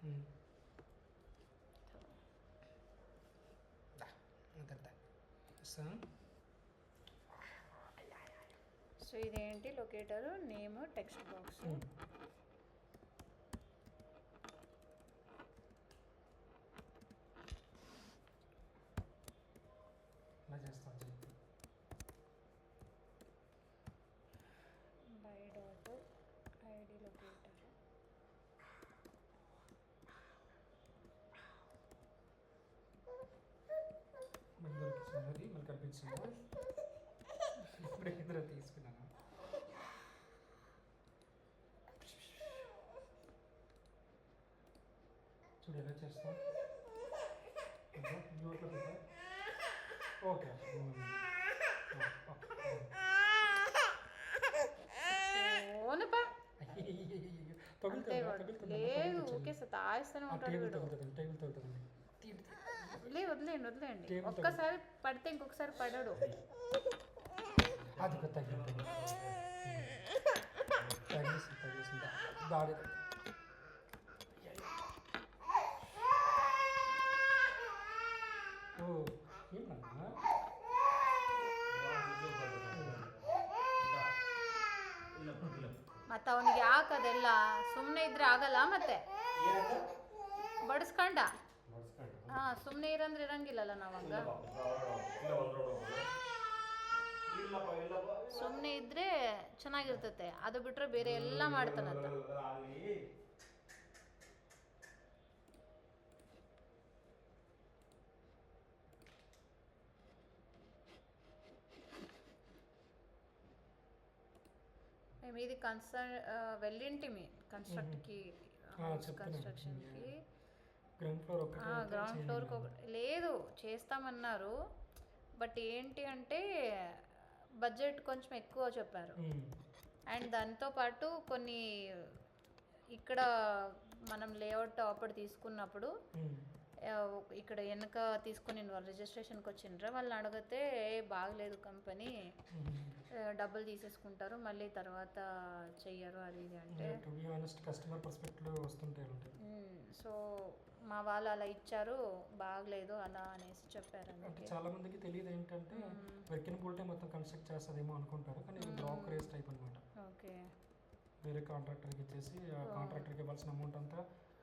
సో ఇదేంటి locator name text box. By dot ID locator. మళ్ళీ కనిపించింది. ఇప్పుడు ఎదురు తీసుకున్నాను. చూడు ఎలా చేస్తాం. ఓకే లేదు ఓకే సతాయిస్తూనే ఉంటాడు వీడు. వదిలేయండి. ఒక్కసారి పడితే ఇంకొకసారి పడడు. అది దాడి ఏమన్నా ಮತ್ತೆ ಅವನಿಗೆ ಯಾಕದೆಲ್ಲ ಸುಮ್ಮನೆ ಇದ್ರೆ ಆಗಲ್ಲ. ಮತ್ತೆ ಬಡಿಸ್ಕೊಂಡ ಸುಮ್ಮನೆ ಇರಂದ್ರೆ ಇರಂಗಿಲ್ಲಲ್ಲ ನಾವಾಗ. ಸುಮ್ಮನೆ ಇದ್ರೆ ಚೆನ್ನಾಗಿರ್ತತೆ, ಅದು ಬಿಟ್ರೆ ಬೇರೆ ಎಲ್ಲ ಮಾಡ್ತಾನಂತ. మేము ఇది వెళ్ళింటిమి కన్స్ట్రక్షన్కి గ్రౌండ్ ఫ్లోర్కి లేదు చేస్తామన్నారు. బట్ ఏంటి అంటే బడ్జెట్ కొంచెం ఎక్కువ చెప్పారు. అండ్ దాంతోపాటు కొన్ని ఇక్కడ మనం లేఅవుట్ అప్పుడు తీసుకున్నప్పుడు ఇక్కడ వెనక తీసుకొని వాళ్ళు రిజిస్ట్రేషన్కి వచ్చిండ్రా, వాళ్ళని అడిగితే బాగలేదు కంపెనీ, డబ్బులు తీసేసుకుంటారు, మళ్ళీ తర్వాత చెయ్యరు అది ఇది అంటే. కస్టమర్ పర్స్పెక్టివ్ వస్తుంటాయి. సో మా వాళ్ళు అలా ఇచ్చారు, బాగలేదు అలా అనేసి చెప్పారు. అంటే చాలా మందికి తెలియదు ఏంటంటే వెర్కిన్ బోల్టే మొత్తం కన్స్ట్రక్ట్ చేస్తుందేమో అనుకుంటారు, కానీ ఇది బ్లాక్ రేస్ టైప్ అనమాట. ఓకే, వేరే కాంట్రాక్టర్కి ఇచ్చేసి ఆ కాంట్రాక్టర్కి ఇవ్వాల్సిన అమౌంట్ అంతా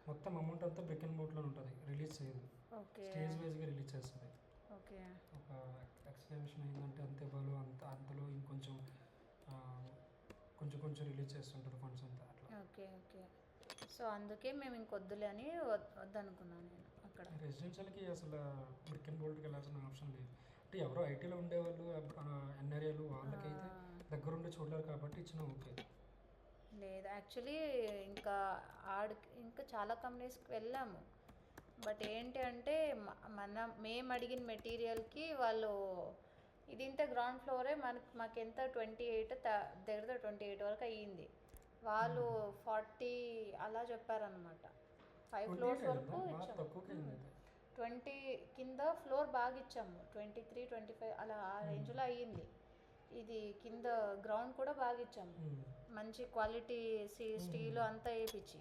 మొత్తం అమౌంట్ అంతా బ్రికెన్ బోర్డ్లో ఉంటుంది, రిలీజ్ చేయదు, స్టేజ్ వైజ్గా రిలీజ్ చేస్తుంది. ఓకే, ఒక ఎక్స్క్లమేషన్ అయిందంటే అంతే బలు అంతలో ఇంకొంచెం కొంచెం రిలీజ్ చేస్తుంటారు ఫండ్స్ అంతా అట్లా. Okay okay. సో అందుకే మేము ఇంకొద్దులే అని వద్దనుకున్నాను నేను. అక్కడ రెసిడెన్షియల్కి అసలు బ్రికెన్ బోర్డ్కి వెళ్ళాల్సిన ఆప్షన్ లేదు. అంటే ఎవరో ఐటీలో ఉండేవాళ్ళు ఎన్ఆర్ఏలు వాళ్ళకైతే దగ్గరుండి చూడలేరు కాబట్టి ఇచ్చిన ఓకే. లేదు యాక్చువల్లీ ఇంకా ఇంకా చాలా కంపెనీస్కి వెళ్ళాము. బట్ ఏంటి అంటే మేము అడిగిన మెటీరియల్కి వాళ్ళు ఇది ఇంత గ్రౌండ్ ఫ్లోరే మాకు ఎంత 28 దగ్గర 28 వరకు అయ్యింది, వాళ్ళు 40 అలా చెప్పారనమాట. 5 ఫ్లోర్స్ వరకు ఇచ్చాము. 20 కింద ఫ్లోర్ బాగా ఇచ్చాము, 23, 25 అలా ఆ రేంజ్లో అయ్యింది. ఇది కింద గ్రౌండ్ కూడా బాగా ఇచ్చాము, మంచి క్వాలిటీ స్టీల్ అంతా వేయించి.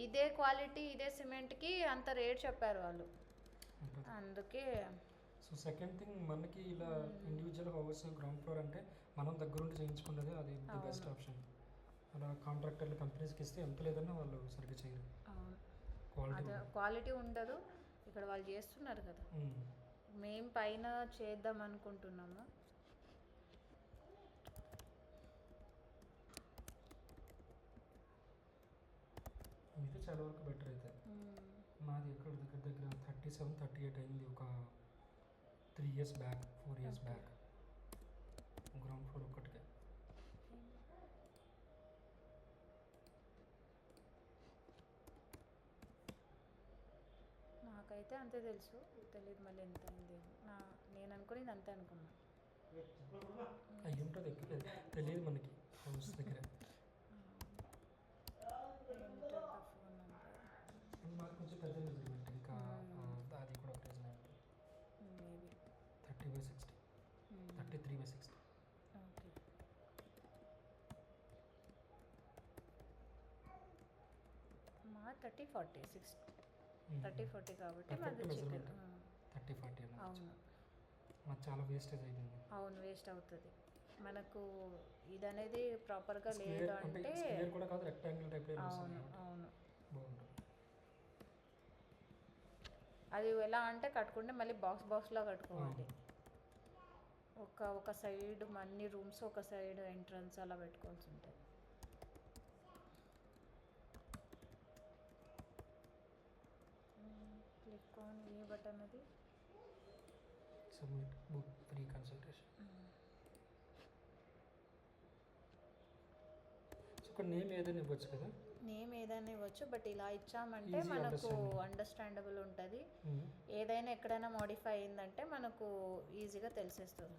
ఇదే క్వాలిటీ ఇదే సిమెంట్కి అంత రేట్ చెప్పారు వాళ్ళు, అందుకే. సో సెకండ్ థింగ్, మనకి ఇలా ఇండివిజువల్ హౌస్ గ్రౌండ్ ఫ్లోర్ అంటే మనం దగ్గరుండి చేయించుకున్నది అది ది బెస్ట్ ఆప్షన్. అలా కాంట్రాక్టర్లు కంపెనీస్కి ఇస్తే ఎంత లేదన్నా వాళ్ళు సరిగ్గా చేయరు, క్వాలిటీ ఉండదు. ఇక్కడ వాళ్ళు చేస్తున్నారు కదా, మేము పైన చేద్దాం అనుకుంటున్నాము. ఇది చాలా వరకు బెటర్ అయితే. మాది ఇక్కడ దగ్గర 37, 38 అయింది ఒక 3 years back, 4 years back, ground floor ఒక్కటికే. నాకైతే అంతే తెలుసు, తెలియదు మళ్ళీ ఎంత అయింది. నేను అనుకునేది అంతే అనుకున్నా. అయ్యి ఉంటుంది ఎక్కువ తెలియదు మనకి హౌస్ దగ్గర. మాకు కొంచెం పెద్ద మెజర్మెంట్, ఇంకా అది కూడా ఒక రీజన్ అంటే 30/60, 33/60. మా 30/40 కాబట్టి మాది 30/40. అవును, మాకు చాలా వేస్టేజ్ అయిపోయింది. అవును, వేస్ట్ అవుతుంది మనకు. ఇది అనేది ప్రాపర్గా లేదు అంటే స్క్వేర్ కూడా కాదు, రెక్టాంగిల్ టైప్. అవును అవును, బాగుంటుంది. అది ఎలా అంటే కట్టుకుంటే మళ్ళీ బాక్స్లో కట్టుకోవాలి. ఒక సైడ్ అన్ని రూమ్స్, ఒక సైడ్ ఎంట్రన్స్ అలా పెట్టుకోవాల్సి ఉంటుంది. క్లిక్ ఆన్ ఏ బటన్ అది, submit book free consultation. So ఇక్కడ నేమ్ ఏదైనా ఇవ్వచ్చు కదా, నేమ్ ఏదైనా ఇవ్వచ్చు, బట్ ఇలా ఇచ్చామంటే Easy మనకు అండర్స్టాండబుల్ ఉంటుంది. ఏదైనా ఎక్కడైనా మోడిఫై అయిందంటే మనకు ఈజీగా తెలిసేస్తుంది.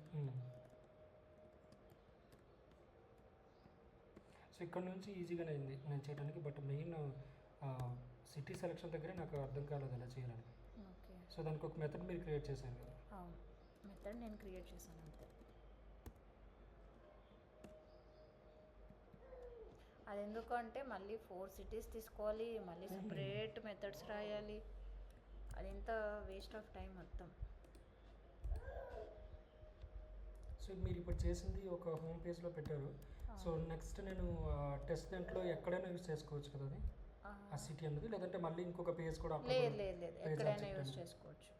సో ఇక్కడ నుంచి ఈజీగానే అయింది నేను చేయడానికి, బట్ మెయిన్ సిటీ సెలక్షన్ దగ్గరే నాకు అర్థం కాలేదు ఎలా చేయాలని. ఓకే, సో దానికి ఒక మెథడ్ మీరు క్రియేట్ చేశారు కదా. అవును, మెథడ్ నేను క్రియేట్ చేశాను అంతే. అది ఎందుకు అంటే మళ్ళీ 4 cities తీసుకోవాలి, మళ్ళీ సెపరేట్ మెథడ్స్ రాయాలి, అది ఎంత వేస్ట్ ఆఫ్ టైం మొత్తం. సో మీరు ఇప్పుడు చేసింది ఒక హోమ్ పేజ్లో పెట్టారు. సో నెక్స్ట్ నేను టెస్ట్ దాంట్లో ఎక్కడైనా యూజ్ చేసుకోవచ్చు కదా అది, ఆ సిటీ అన్నది, లేదంటే మళ్ళీ ఇంకొక పేజ్ కూడా లేదు ఎక్కడైనా యూజ్ చేసుకోవచ్చు.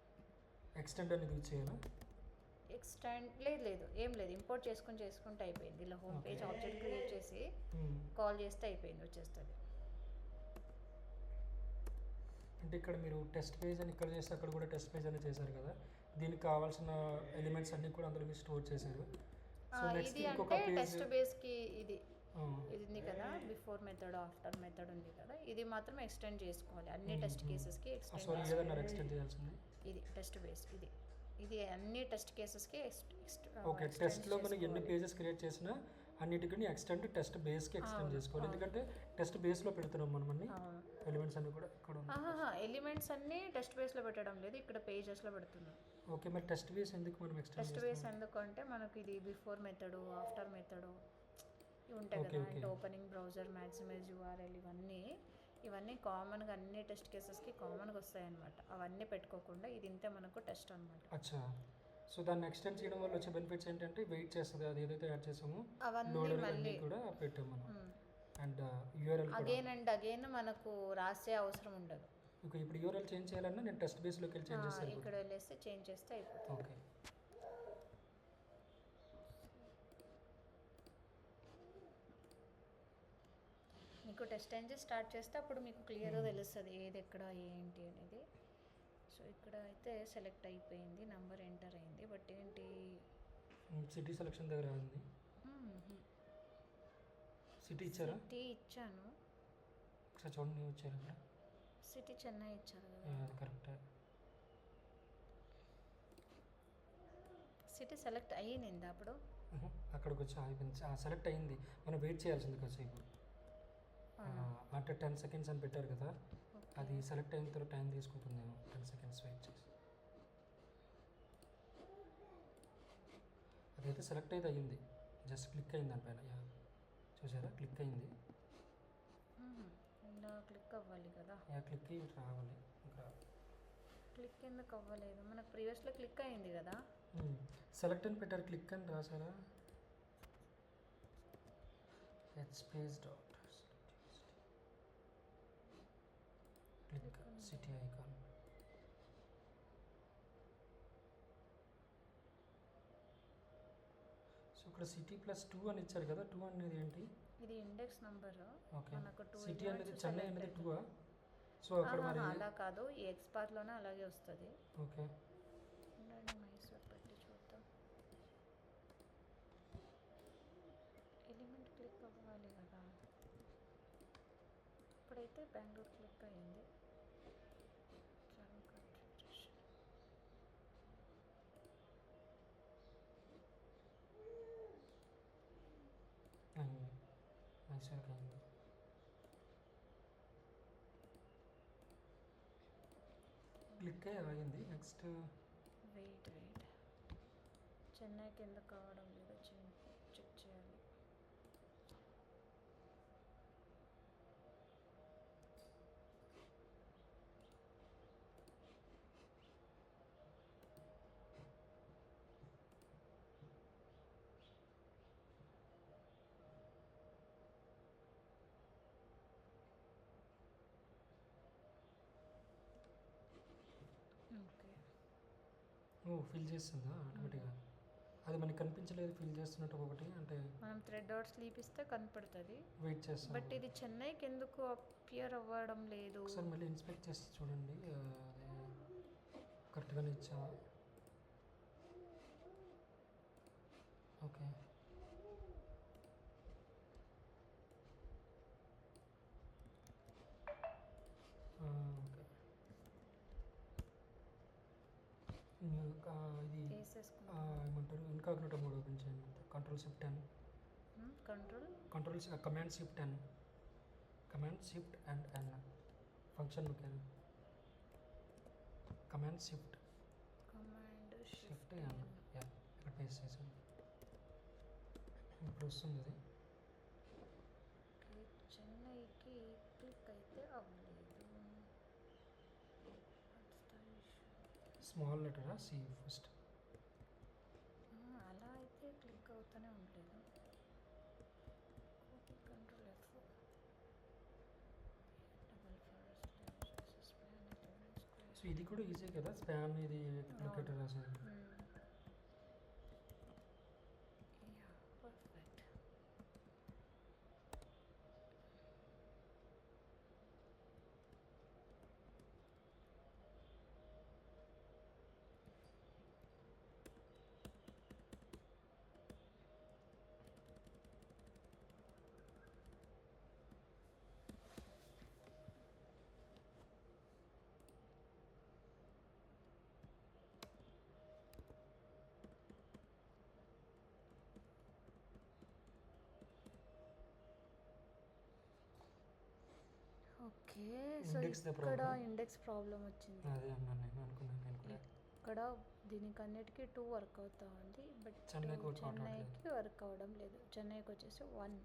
ఎక్స్టెండ్ అనేది యూజ్ చేయాలా? ఎక్స్టెండ్ లేదు ఏం లేదు, ఇంపోర్ట్ చేసుకుంటే అయిపోయింది. ఇలా హోమ్ పేజ్ ఆబ్జెక్ట్ క్రియేట్ చేసి కాల్ చేస్తే అయిపోయింది, వచ్చేస్తుంది. అంటే ఇక్కడ మీరు టెస్ట్ పేజ్ అని ఇక్కడ చేస్తే అక్కడ కూడా టెస్ట్ పేజ్ అని చేశారు కదా, దీనికి కావాల్సిన ఎలిమెంట్స్ అన్నీ కూడా అందులో స్టోర్ చేశారు. సో నెక్స్ట్ ఇది ఇంకొక అంటే పేజ్ టెస్ట్ బేస్కి ఇది ఉంది కదా, బిఫోర్ మెథడ్ ఆఫ్టర్ మెథడ్ ఉంది కదా, ఇది మాత్రం ఎక్స్టెండ్ చేసుకోవాలి అన్ని టెస్ట్ కేసెస్కి. సారీ ఏదన్నా ఎక్స్టెండ్ చేయాల్సింది ఇది టెస్ట్ బేస్, ఇది అన్ని టెస్ట్ కేసెస్కి ఓకే. టెస్ట్లో మనం ఎన్ని పేజెస్ క్రియేట్ చేసినా అన్నిటికీ ఎక్స్టెండ్ టెస్ట్ బేస్కి ఎక్స్టెండ్ చేసుకోవాలి, ఎందుకంటే టెస్ట్ బేస్లో పెడుతున్నాం మనం అన్ని ఎలిమెంట్స్ అన్ని కూడా ఇక్కడ. ఎలిమెంట్స్ అన్ని టెస్ట్ బేస్లో పెట్టడం లేదు, ఇక్కడ పేజెస్లో పెడుతున్నాం. ఓకే, మరి టెస్ట్ బేస్ ఎందుకు మనం ఎక్స్టెండ్ టెస్ట్ బేస్ ఎందుకు అంటే మనకు ఇది బిఫోర్ మెథడ్ ఆఫ్టర్ మెథడ్ ఇవి ఉంటాయి కదా, అంటే ఓపెనింగ్ బ్రౌజర్, మ్యాక్సిమైజ్ యూఆర్ఎల్, ఇవన్నీ కామన్గా అన్ని టెస్ట్ కేసెస్కి కామన్గా వస్తాయన్నమాట. అవన్నీ పెట్టుకోకుండా ఇది ఇంతే మనకు టెస్ట్ అనమాట. అచ్చా, సో దాన్ని ఎక్స్టెండ్ చేయడం వల్ల వచ్చే బెనిఫిట్స్ ఏంటంటే వెయిట్ చేస్తుంది, అది ఏదైతే యాడ్ చేసామో అవన్నీ మళ్ళీ కూడా పెట్టాం మనం. And URL again and again మనకు రాసే అవసరం ఉండదు. ఓకే, ఇప్పుడు యూఆర్ఎల్ చేంజ్ చేయాలన్నా నేను టెస్ట్ బేస్లోకి వెళ్ళి చేంజ్ చేస్తాను, ఇక్కడ వెళ్ళేస్తే చేంజ్ చేస్తే అయిపోతుంది. ఓకే. మీకు టెస్ట్ ఎంజిన్ స్టార్ట్ చేస్తే అప్పుడు మీకు క్లియర్గా తెలుస్తుంది ఏది ఎక్కడ ఏంటి అనేది. సో ఇక్కడ అయితే సెలెక్ట్ అయిపోయింది, నంబర్ ఎంటర్ అయింది, బట్ ఏంటి సిటీ సెలక్షన్ దగ్గర ఉంది. సిటీ ఇచ్చారా? సిటీ ఇచ్చాను, ఒకసారి చూడండి న్యూ ఇచ్చారు అక్కడ. సిటీ చెన్నై ఇచ్చారు కదా, అది కరెక్టే. సిటీ సెలెక్ట్ అయ్యింది అప్పుడు, అక్కడికి వచ్చి అయిపోయింది, సెలెక్ట్ అయ్యింది. మనం వెయిట్ చేయాల్సింది కాసేపు, అంటే 10 seconds అని పెట్టారు కదా, అది సెలెక్ట్ అయిన తర్వాత టైం తీసుకుంటుందేమో, 10 seconds వెయిట్ చేసి. అదైతే సెలెక్ట్ అయితే అయ్యింది, జస్ట్ క్లిక్ అయింది దానిపైన. చూసారా, క్లిక్ అయింది. ఇలా క్లిక్ అవ్వాలి కదా. క్లిక్ అయ్యి రావాలి. ఇంకా క్లిక్ ఎందుకు అవ్వలేదు? మనకు ప్రీవియస్లో క్లిక్ అయింది కదా. సెలెక్ట్ అని పెట్టారు, క్లిక్ అని రాసారా? Head space dot click city icon. So ఇక్కడ సిటీ +2 అని ఇచ్చారు కదా. 2 అనేది ఏంటి? ఇది ఇండెక్స్ నంబర్. ఓకే, మనకు 2 సిటీ అనేది చెన్నై అనేది 2. సో అక్కడ మరి అలా కాదు, ఈ ఎక్స్పాత్లోనే అలాగే వస్తుంది. ఓకే, మైసూర్ పెట్టి చూద్దాం. ఎలిమెంట్ క్లిక్ అవ్వాలి కదా. ఇప్పుడైతే బెంగళూరు క్లిక్ అయ్యింది. అయింది, మైసూర్కి అయింది. క్లిక్ అయ్యి అయింది. నెక్స్ట్ వెయిట్ చెన్నైకి ఎందుకు కావడం లేదో చెక్ చేయాలి. ఫిల్ చేస్తుందా ఆటోమేటిక్గా? అది మనకి కనిపించలేదు ఫిల్ చేస్తున్నట్టు ఒకటి. అంటే మనం 3 డాట్స్ ఇస్తే కనపడుతుంది. వెయిట్ చేస్తాం. బట్ ఇది చెన్నైకి ఎందుకు అపియర్ అవ్వడం లేదు? ఒకసారి మళ్ళీ ఇన్స్పెక్ట్ చేసి చూడండి, కరెక్ట్గానే ఇచ్చావా? Okay, okay. ఇది ఏమంటారు, ఇన్కాగ్నిటో మోడ్ ఓపెన్ చేయండి. Ctrl+Shift+N. Command-Shift+N. Command-Shift+N function నొక్కాను. Command-Shift+N. ఇక్కడ పేస్ట్ చేసాను. ఇప్పుడు వస్తుంది అది. చెన్నైకి క్లిక్ అయితే అవ్వలేదు. స్మాల్ లెటరా సి ఫస్ట్? అలా అయితే క్లిక్ అవుతూనే ఉండలేదు. Ctrl+F. సో ఇది కూడా ఈజీ కదా, స్పాన్ ఇది లొకేటర్ రాసేది. పర్ఫెక్ట్. ఓకే, సో ఇక్కడ ఇండెక్స్ ప్రాబ్లం వచ్చింది. అదే అన్నాను నేను, అనుకున్నాను నేను కూడా. ఇక్కడ దీనికన్నిటికీ 2 వర్క్ అవుతా ఉంది. బట్ చెన్నైకి వర్క్ అవ్వడం లేదు. చెన్నైకి వచ్చేసి 1.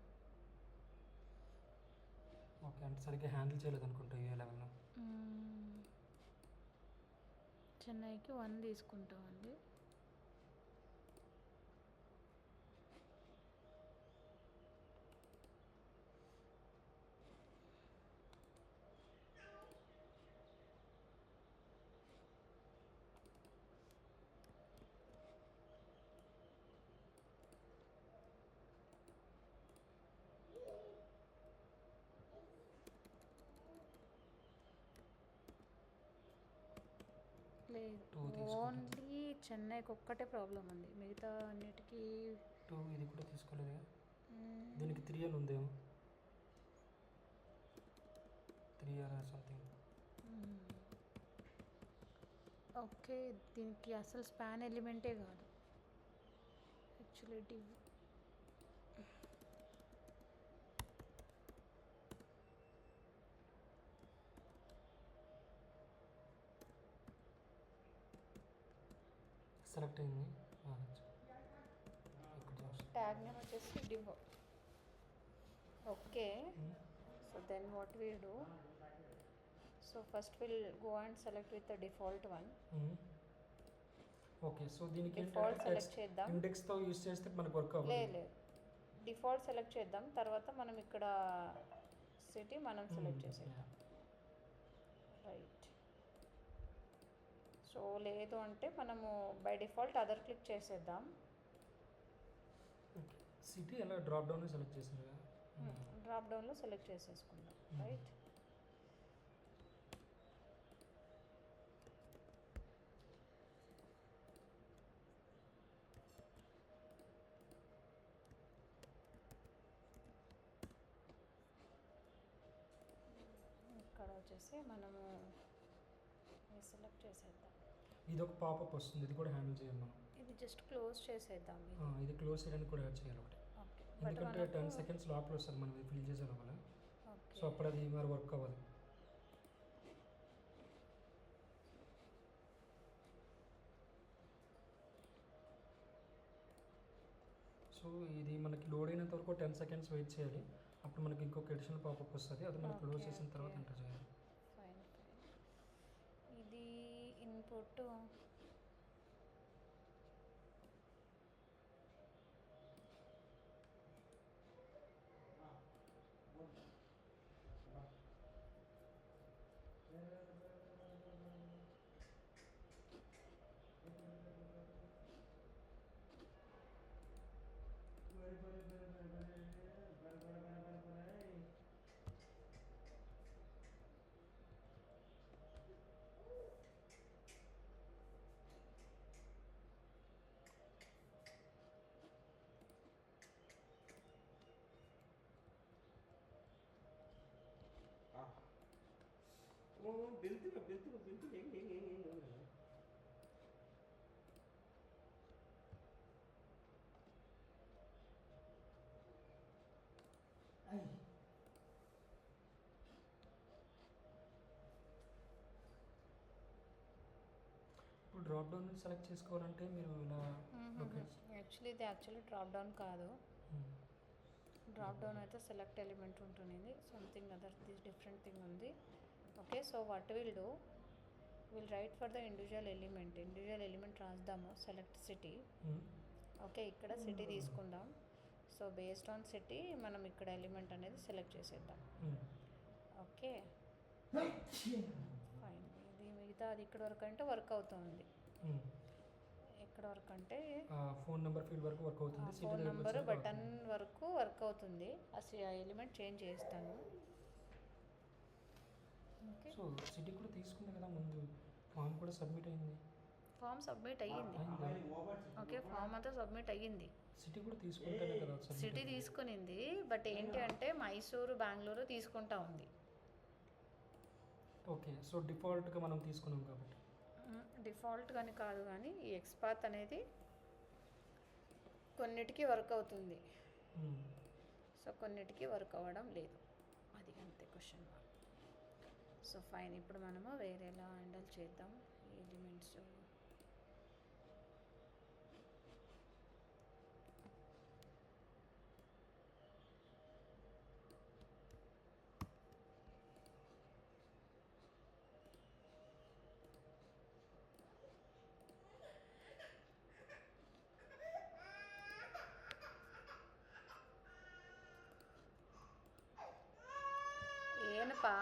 ఓకే, అంటే సరిగ్గా హ్యాండిల్ చేయలేదు అనుకుంటా ఏ లెవెల్లో. చెన్నైకి 1 తీసుకుంటా ఉంది. లేదు, ఓన్లీ చెన్నైకి ఒక్కటే ప్రాబ్లం ఉంది. మిగతా అన్నిటికీ 2. ఇది కూడా తీసుకోలేదు. దీనికి 3 అని ఉందేమో, 3 ఆర్ సంథింగ్. ఓకే, దీనికి అసలు స్పాన్ ఎలిమెంటే కాదు యాక్చువల్లీ. డివ్ సెలెక్ట్ అయింది. ట్యాగ్ నేమ్ వచ్చేసి డివో. Okay, so then what will do, so first will go and select with the default one. Okay, so దీనికి డిఫాల్ట్ సెలెక్ట్ చేద్దాం. ఇండెక్స్తో యూస్ చేస్తే మనకు వర్క్ అవ్వదు. లేదు, డిఫాల్ట్ సెలెక్ట్ చేద్దాం, తర్వాత మనం ఇక్కడ సిటీ మనం సెలెక్ట్ చేసేద్దాం. రైట్, సో లేదు అంటే మనము బై డిఫాల్ట్ అదర్ క్లిక్ చేసేద్దాం. సిటీ ఎలా డ్రాప్ డౌన్ సెలెక్ట్ చేసింది కదా, డ్రాప్ డౌన్లో సెలెక్ట్ చేసేసుకుందాం. రైట్, ఇక్కడ వచ్చేసి మనము సెలెక్ట్ చేసేద్దాం. ఇది ఒక పాపప్ వస్తుంది, ఇది కూడా హ్యాండిల్ చేయాలి మనం. ఇది జస్ట్ క్లోజ్ చేసేద్దాం. ఇది క్లోజ్ చేయడానికి కూడా యాడ్ చేయాలి ఒకటి, ఓకే, ఎందుకంటే 10 seconds లోపల వస్తుంది మనం ఫిల్ చేసే లోపల. సో అప్పుడు అది మరి వర్క్ అవ్వదు. సో ఇది మనకి లోడ్ అయినంత వరకు 10 seconds వెయిట్ చేయాలి, అప్పుడు మనకి ఇంకొక ఎడిషనల్ పాపప్ వస్తుంది, అది మనం క్లోజ్ చేసిన తర్వాత ఎంటర్ చేయాలి. ఫైన్. ఇది ఇన్పుట్ బిల్తుగా ఇప్పుడు డ్రాప్ డౌన్ సెలెక్ట్ చేసుకోవాలంటే మీరు ఇలా యాక్చువల్లీ ఇది డ్రాప్ డౌన్ కాదు. డ్రాప్ డౌన్ అయితే సెలెక్ట్ ఎలిమెంట్ ఉంటుంది, something other this different thing ఉంది. Okay, so what will do, will write for the individual element రాద్దాము. Select city. ఓకే, ఇక్కడ సిటీ తీసుకుందాం. సో బేస్డ్ ఆన్ సిటీ మనం ఇక్కడ ఎలిమెంట్ అనేది సెలెక్ట్ చేసేద్దాం. Okay fine. ఇది మిగతా అది ఇక్కడ వరకు అంటే వర్క్ అవుతుంది. ఎక్కడ వరకు అంటే ఫోన్ నెంబర్ ఫీల్డ్ వరకు వర్క్ అవుతుంది, ఫోన్ నెంబర్ బటన్ వరకు వర్క్ అవుతుంది. ఆ ఎలిమెంట్ చేంజ్ చేస్తాను. ఓకే, సో సిటీ కూడా తీసుకుంది కదా ముందు, ఫామ్ కూడా సబ్మిట్ అయింది. ఫామ్ సబ్మిట్ అయ్యింది. ఓకే, ఫామ్ అంతా సబ్మిట్ అయ్యింది. సిటీ కూడా తీసుకుంటేనే కదా సిటీ తీసుకునింది, బట్ ఏంటి అంటే మైసూరు బెంగళూరు తీసుకుంటా ఉంది. ఓకే, సో డిఫాల్ట్గా మనం తీసుకున్నాం కాబట్టి డిఫాల్ట్ కానీ కాదు, కానీ ఈ ఎక్స్పాత్ అనేది కొన్నిటికి వర్క్ అవుతుంది, సో కొన్నిటికి వర్క్ అవ్వడం లేదు. అది అంతే క్వశ్చన్ మార్క్. సో ఫైన్, ఇప్పుడు మనము వేరేలా హ్యాండిల్ చేద్దాం ఈ ఎలిమెంట్స్. ಏನಪ್ಪಾ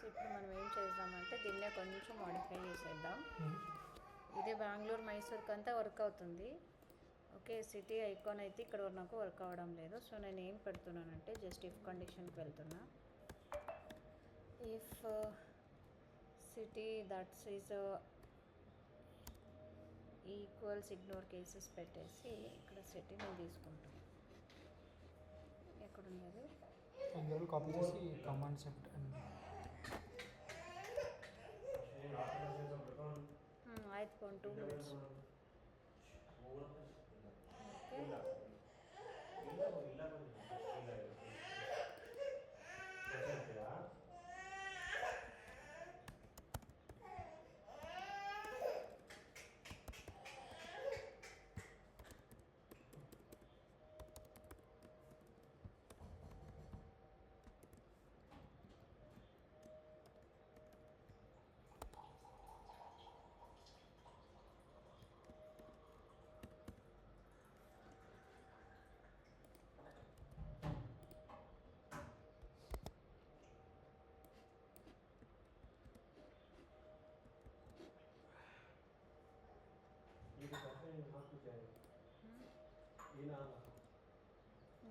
ఇప్పుడు మనం ఏం చేద్దామంటే దీన్నే కొంచెం మోడిఫై చేసేద్దాం. ఇదే బెంగళూరు మైసూర్కి అంతా వర్క్ అవుతుంది. ఓకే, సిటీ ఐకాన్ అయితే ఇక్కడ నాకు వర్క్ అవ్వడం లేదు. సో నేను ఏం పెడుతున్నానంటే జస్ట్ ఇఫ్ కండిషన్కి వెళ్తున్నా. If city that's is equals ignore cases పెట్టేసి ఇక్కడ సిటీ నేను తీసుకుంటాను. ఎక్కడుంది అది? అందులో కాపీ చేసి కమాండ్ సెట్ అండ్ ಆಯ್ತು ಕೊಂಡು 2 minutes.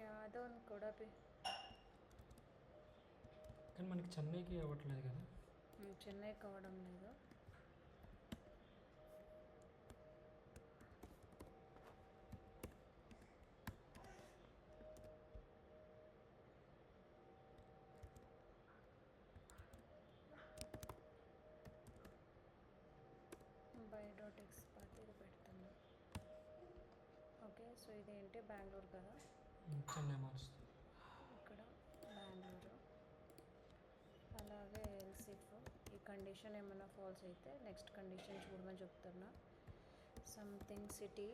ಯಾವುದೋ ಒಂದು ಕೊಡಪಿ. కానీ మనకి చెన్నైకి అవ్వట్లేదు కదా. చెన్నైకి అవ్వడం లేదు. .xpath ఇది పెడుతుంది. ఓకే, సో ఇదేంటి బెంగళూరు కదా, చెన్నై మారుస్తుంది ఇక్కడ బెంగళూరు. అలాగే ఎల్సిఫ్ ఈ కండిషన్ ఏమైనా ఫాల్స్ అయితే నెక్స్ట్ కండిషన్ చూడమని చెప్తున్నా. Something city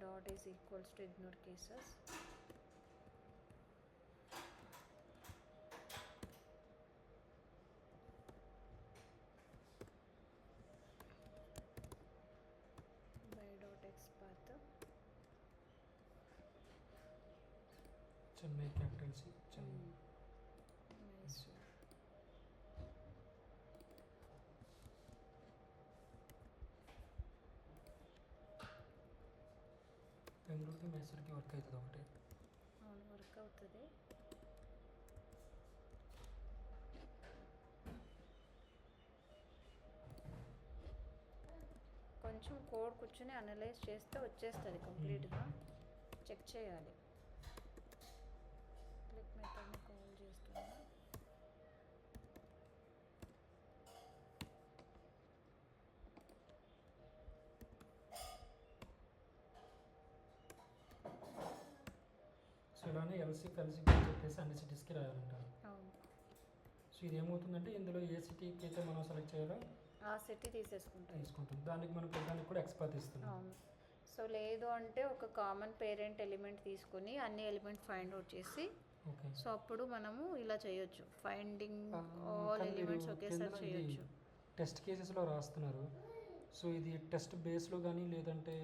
dot is equals to ignore cases. .xpath Chennai capital C Chennai. Mysore. బెంగళూరుకి మైసూర్కి వర్క్ అవుతుంది ఒకటి. అవును, వర్క్ అవుతుంది. కొంచెం కోడ్ కూర్చొని అనలైజ్ చేస్తే వచ్చేస్తుంది కంప్లీట్గా. చెక్ చేయాలి. క్లిక్ మెథడ్ని కాల్ చేస్తున్నా. సో ఇలానే ఎల్సికి అని చెప్పేసి అన్ని సిటీస్కి రాయాలంటారు. అవును, సో ఇది ఏమవుతుందంటే ఇందులో ఏ సిటీకి అయితే మనం సెలెక్ట్ చేయాలో ఆ సిటీ తీసేసుకుంటాం. తీసుకుంటుంది. దానికి మనం దానికి కూడా ఎక్స్పాత్ ఇస్తున్నాం. అవును. సో లేదు అంటే ఒక కామన్ పేరెంట్ ఎలిమెంట్ తీసుకొని అన్ని ఎలిమెంట్ ఫైండ్ అవుట్ చేసి, ఓకే. సో అప్పుడు మనము ఇలా చేయొచ్చు, ఫైండింగ్ ఆల్ కానీ మీరు ఎలిమెంట్స్ ఒకేసారి కిందన ఇది చేయొచ్చు. టెస్ట్ కేసెస్లో రాస్తున్నారు. సో ఇది టెస్ట్ బేస్లో కానీ లేదంటే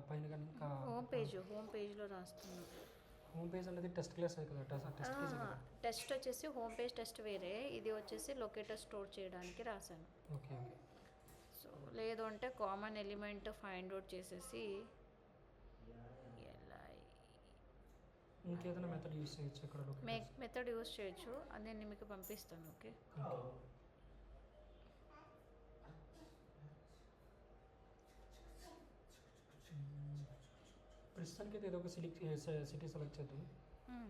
పైన కానీ ఇంకా హోమ్ పేజ్లో రాస్తున్నాం. హోమ్ పేజ్ అనేది టెస్ట్ క్లాస్ కదా, టెస్ట్ కేస్ కదా. టెస్ట్ వచ్చేసి హోమ్ పేజ్ టెస్ట్ వేరే, ఇది వచ్చేసి లొకేటర్ స్టోర్ చేయడానికి రాశాను. Okay okay. సో లేదు అంటే కామన్ ఎలిమెంట్ ఫైండ్ అవుట్ చేసేసి ఎలా ఇంకేదైనా మెథడ్ యూస్ చేయొచ్చు ఇక్కడ మెథడ్ యూస్ చేయొచ్చు. అది నేను మీకు పంపిస్తాను. ఓకే, ప్రస్తుతానికి అయితే ఏదో ఒక సిటీ సెలెక్ట్ చేద్దాం.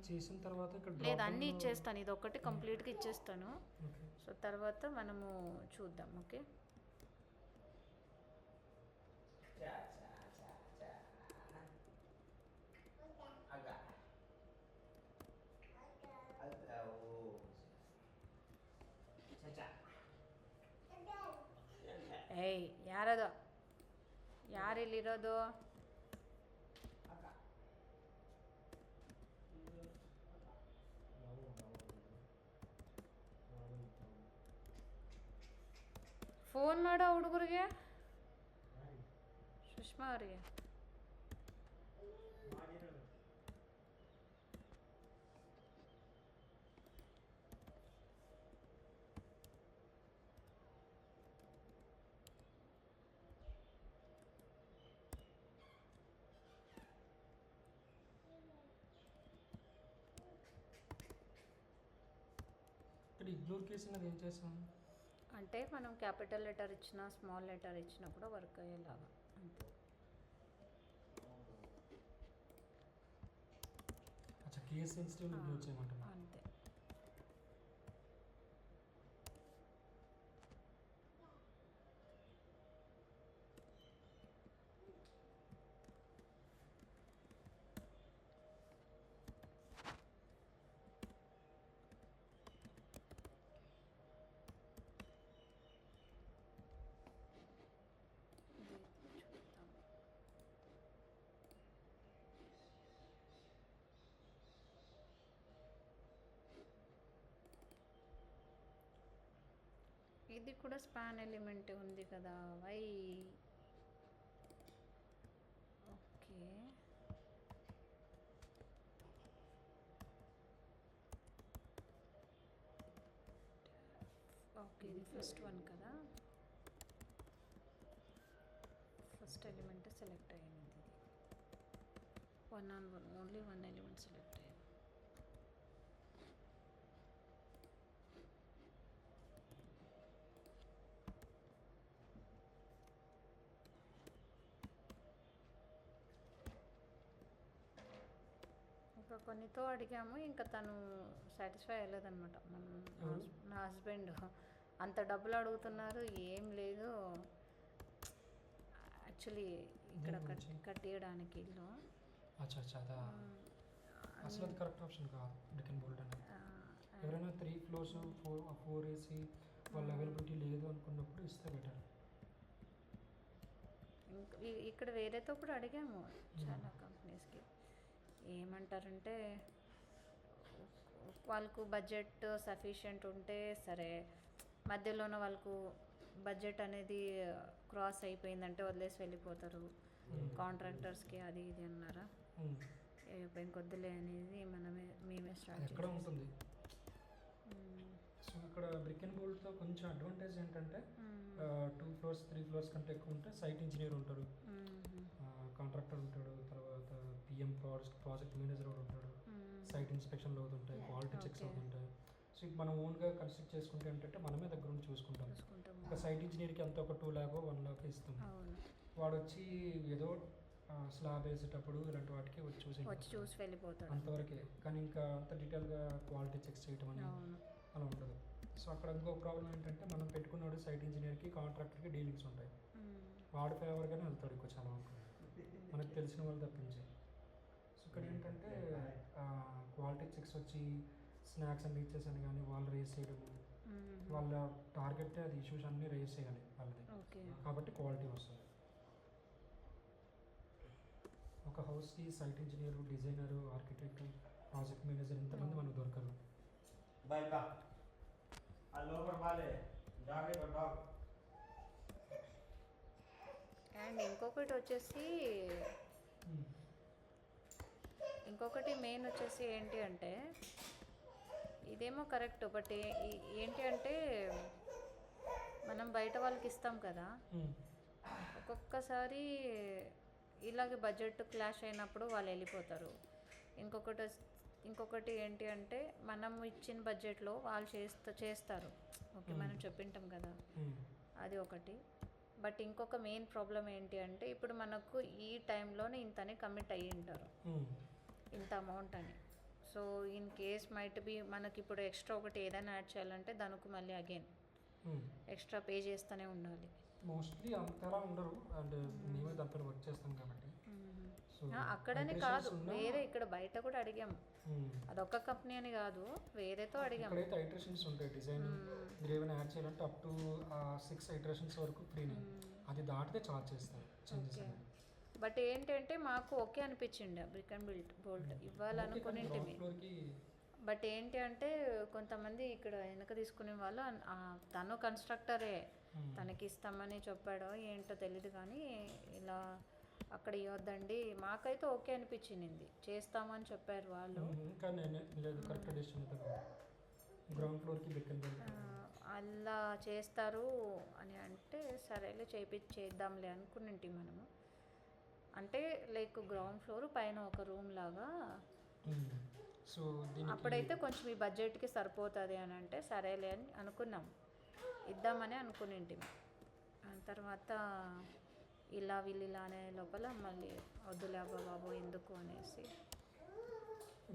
చేసిన తర్వాత ఇక్కడ లేదు అన్నీ ఇచ్చేస్తాను, ఇది ఒకటి కంప్లీట్గా ఇచ్చేస్తాను. ఓకే. సో తర్వాత మనము చూద్దాం. ఓకే, ಏಯ್ ಯಾರದು, ಯಾರಿಲ್ಲಿರೋದು? ಫೋನ್ ಮಾಡೋ ಹುಡುಗರಿಗೆ, ಸುಷ್ಮಾ ಅವರಿಗೆ. ఇక్కడ ఇగ్నోర్ కేసు అనేది ఏం చేసాం? అంటే మనం క్యాపిటల్ లెటర్ ఇచ్చినా స్మాల్ లెటర్ ఇచ్చినా కూడా వర్క్ అయ్యేలాగా అంతే. అచ్చా, కేస్ సెన్సిటివ్ ఇగ్నోర్ చేయమంటున్నా. అంతే. ఇది కూడా స్పాన్ ఎలిమెంట్ ఉంది కదా, వై? ఓకే, ఓకే, ఇది ఫస్ట్ వన్ కదా, ఫస్ట్ ఎలిమెంట్ సెలెక్ట్ అయ్యింది. ఇది 1 ఓన్లీ 1 ఎలిమెంట్ సెలెక్ట్ అయ్యింది. ఇంకా కొన్నితో అడిగాము, ఇంకా తను సాటిస్ఫై అవ్వలేదన్నమాట. నా హస్బెండ్ అంత డబ్బులు అడుగుతున్నారు, ఏం లేదు యాక్చువల్లీ ఇక్కడ కట్టేయడానికి ఇల్లు. అచ్చా అచ్చా, అదా అసలు అది కరెక్ట్ ఆప్షన్ కాదు బ్రిక్ అండ్ బోల్ట్ అనేది. ఎవరైనా 3 floors 4 వేసి వాళ్ళ అవైలబిలిటీ లేదు అనుకున్నప్పుడు ఇస్తే బెటర్. ఇక్కడ వేరేతో కూడా అడిగాము చాలా కంపెనీస్కి. ఏమంటారంటే వాళ్ళకు బడ్జెట్ సఫిషియెంట్ ఉంటే సరే, మధ్యలోనే వాళ్ళకు బడ్జెట్ అనేది క్రాస్ అయిపోయిందంటే వదిలేసి వెళ్ళిపోతారు కాంట్రాక్టర్స్కి, అది ఇది అన్నారా. ఇంకొద్దులే అనేది మేమే స్టార్ట్ ఎక్కడ ఉంటుంది. సో ఇక్కడ బ్రిక్ అండ్ బోల్ట్తో కొంచెం అడ్వాంటేజ్ ఏంటంటే 2 floors 3 floors కంటే ఎక్కువ ఉంటే సైట్ ఇంజనీర్ ఉంటారు, కాంట్రాక్టర్ ఉంటాడు, తర్వాత పిఎం ప్రాజెక్ట్ మేనేజర్ కూడా ఉంటాడు, సైట్ ఇన్స్పెక్షన్లు అవుతుంటాయి, క్వాలిటీ చెక్స్ అవుతుంటాయి. సో ఇప్పుడు మనం ఓన్గా కన్స్ట్రక్ట్ చేసుకుంటే ఏంటంటే మనమే దగ్గర నుంచి చూసుకుంటాం. ఒక సైట్ ఇంజనీర్కి అంత ఒక 2 lakh 1 lakh ఇస్తాం. వాడు వచ్చి ఏదో స్లాబ్ వేసేటప్పుడు ఇలాంటి వాటికి వచ్చి చూసి వెళ్ళిపోతాడు అంతవరకే. కానీ ఇంకా అంత డీటెయిల్గా క్వాలిటీ చెక్స్ చేయటం అని అలా ఉంటుంది. సో అక్కడ ఇంకో ప్రాబ్లం ఏంటంటే మనం పెట్టుకున్నాడు సైట్ ఇంజనీర్కి కాంట్రాక్టర్కి డీలింగ్స్ ఉంటాయి. వాడు ఫేవర్గానే వెళ్తాడు ఎక్కువ చాలా వరకు, మనకు తెలిసిన వాళ్ళు తప్పించి. సో ఇక్కడ ఏంటంటే క్వాలిటీ చెక్స్ వచ్చి స్నాక్స్ అండ్ రీచెస్ అని కానీ వాళ్ళు రేస్ చేయడము, వాళ్ళ టార్గెట్ అది ఇష్యూస్ అన్నీ రేస్ చేయాలి వాళ్ళది, కాబట్టి క్వాలిటీ వస్తుంది. ఒక హౌస్కి site engineer, designer, architect, project manager ఇంతమంది మనకు దొరకరు. అండ్ ఇంకొకటి మెయిన్ వచ్చేసి ఏంటి అంటే, ఇదేమో కరెక్ట్, బట్ ఏంటి అంటే మనం బయట వాళ్ళకి ఇస్తాం కదా, ఒక్కొక్కసారి ఇలాగే బడ్జెట్ క్లాష్ అయినప్పుడు వాళ్ళు వెళ్ళిపోతారు. ఇంకొకటి ఏంటి అంటే మనం ఇచ్చిన బడ్జెట్లో వాళ్ళు చేస్తారు, ఓకే మనం చెప్పింటాం కదా, అది ఒకటి. బట్ ఇంకొక మెయిన్ ప్రాబ్లం ఏంటి అంటే ఇప్పుడు మనకు ఈ టైంలోనే ఇంతనే కమిట్ అయ్యి ఉంటారు, ఇంత అమౌంట్ అని. So in case might be మనకి ఇప్పుడు ఎక్స్ట్రా ఒకటి ఏదైనా యాడ్ చేయాలంటే దానికి మళ్ళీ అగైన్ ఎక్స్ట్రా పే చేస్తూనే ఉండాలి. మోస్ట్లీ అంతలా ఉండరు, అండ్ మేమే దాంతో వర్క్ చేస్తాం కాబట్టి. అక్కడని కాదు, వేరే ఇక్కడ బయట కూడా అడిగాము, అదొక్క కంపెనీ అని కాదు, వేరేతో అడిగాము. ఇక్కడైతే ఐటరేషన్స్ ఉంటాయి, డిజైన్ మీరు ఏమైనా యాడ్ చేయాలంటే అప్ టు 6 ఐటరేషన్స్ వరకు ఫ్రీనే, అది దాటితే ఛార్జ్ చేస్తారు చేంజెస్. బట్ ఏంటంటే మాకు ఓకే అనిపించింది బ్రిక్ అండ్ బోల్ట్ ఇవ్వాలనుకునేంటివి. బట్ ఏంటి అంటే కొంతమంది ఇక్కడ వెనక తీసుకునే వాళ్ళు, తను కన్స్ట్రక్టరే, తనకి ఇస్తామని చెప్పాడో ఏంటో తెలీదు, కానీ ఇలా అక్కడ ఇవ్వద్దండి, మాకైతే ఓకే అనిపించింది, చేస్తామని చెప్పారు వాళ్ళు. అలా చేస్తారు అని అంటే సరేలే చేద్దాంలే అనుకునేంటి మనము. అంటే లైక్ గ్రౌండ్ ఫ్లోర్ పైన ఒక రూమ్ లాగా సో దీనికి అప్పుడైతే కొంచెం ఈ బడ్జెట్కి సరిపోతుంది అని అంటే సరేలే అని అనుకున్నాం, ఇద్దామని అనుకునింటిమి. తర్వాత ఇలా వీళ్ళు ఇలా అనే లోపల మళ్ళీ వద్దులే అబ్బా బాబు ఎందుకు అనేసి.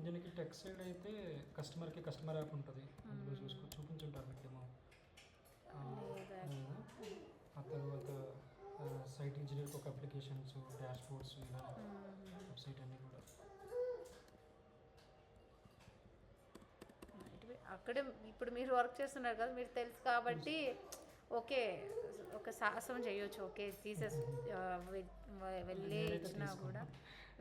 దీనికి టెక్ సైడ్ అయితే కస్టమర్ యాప్ ఉంటుంది, అందులో చూపించుంటారు మీకేమో. ఆ తర్వాత సైట్ ఇంజనీర్కి ఒక అప్లికేషన్స్, డాష్ బోర్డ్స్, ఇలా వెబ్సైట్ అన్నీ కూడా. అక్కడే ఇప్పుడు మీరు వర్క్ చేస్తున్నారు కదా, మీరు తెలుసు కాబట్టి ఓకే ఒక సాహసం చేయొచ్చు. ఓకే వెళ్ళే ఇచ్చినా కూడా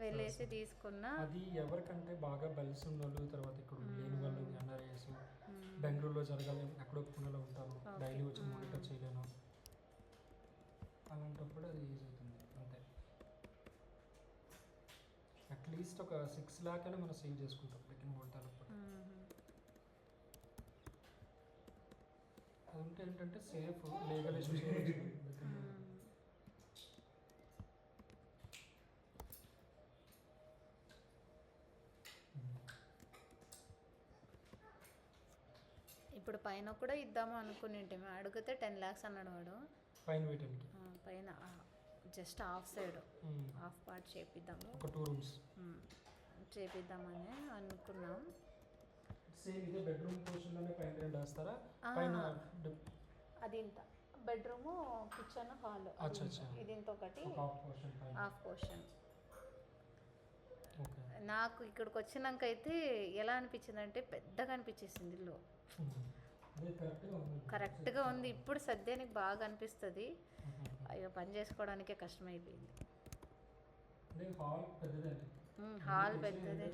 వెళ్ళేసి తీసుకున్నా. అది ఎవరికంటే బాగా బెల్స్ ఉన్న వాళ్ళు, తర్వాత ఇక్కడ లేని వాళ్ళు, ఎన్ఆర్ఐఎస్, బెంగళూరులో జరగాలి ఎక్కడో పుణ్యలో ఉంటారు, డైలీ వచ్చి మానిటర్ చేయలేను, అలాంటప్పుడు అది యూజ్ అవుతుంది. అంతే, అట్లీస్ట్ ఒక 6 lakh అయినా మనం సేవ్ చేసుకుంటాం బ్రిక్ బోర్డ్ డెవలపర్. అదంటే ఏంటంటే సేఫ్, లీగల్ ఇష్యూస్. ఇప్పుడు పైన కూడా ఇద్దాము అనుకునింటే అడిగితే 10 lakhs అన్నాడు వాడు. పైన వేయడానికి పైన just half side half part చేపిద్దాము, ఒక 2 rooms చేపిద్దామని అనుకున్నాం. సేమ్ ఇదే బెడ్రూమ్ పోర్షన్లోనే పైన రెంట్ వేస్తారా? పైన అది ఇంత బెడ్రూము, కిచెన్, హాల్, ఇది ఇంత ఒకటి హాఫ్ పోర్షన్. నాకు ఇక్కడికి వచ్చినాక అయితే ఎలా అనిపించింది అంటే పెద్దగా అనిపించేసింది ఇల్లు. కరెక్ట్గా ఉంది. ఇప్పుడు సద్యానికి బాగా అనిపిస్తుంది. అయ్యో పని చేసుకోవడానికే కష్టమైపోయింది. హాల్ పెద్దదే.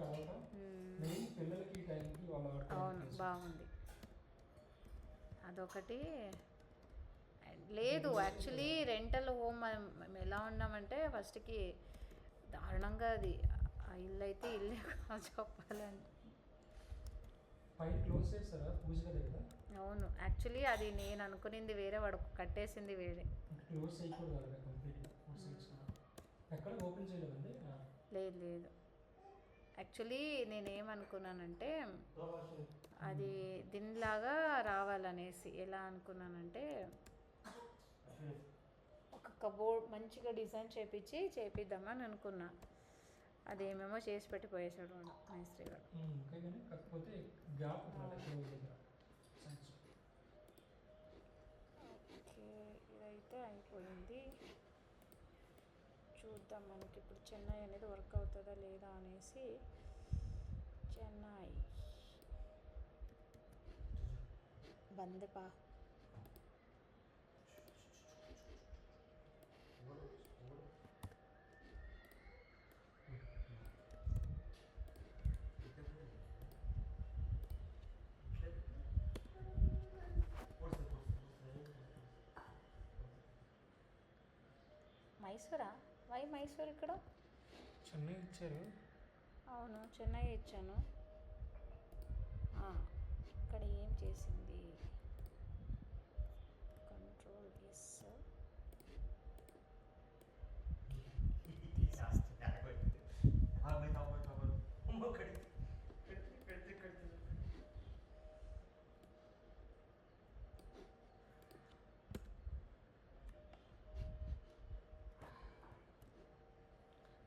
అవును బాగుంది. అదొకటి లేదు. యాక్చువల్లీ రెంటల్ హోమ్ మేము ఎలా ఉన్నామంటే ఫస్ట్కి దారుణంగా అది ఆ ఇల్లు అయితే ఇల్లే చెప్పాలంటే. అవును, యాక్చువల్లీ అది నేను అనుకునింది వేరే, వాడు కట్టేసింది వేరే. లేదు లేదు, యాక్చువల్లీ నేనేమనుకున్నానంటే అది దీనిలాగా రావాలనేసి. ఎలా అనుకున్నానంటే ఒక కబోర్డ్ మంచిగా డిజైన్ చేపిద్దామని అనుకున్నా. అదేమేమో చేసి పెట్టిపోయేసాడు వాడు, మేస్త్రి గారు. ఓకే, ఇదైతే అయిపోయింది. చూద్దాం మనకి ఇప్పుడు చెన్నై అనేది వర్క్ అవుతుందా లేదా అనేసి. చెన్నై బందపా మైసూరా? వై మైసూర్ ఇక్కడ? చెన్నై ఇచ్చారు. అవును చెన్నై ఇచ్చాను. ఇక్కడ ఏం చేసింది? Control yes.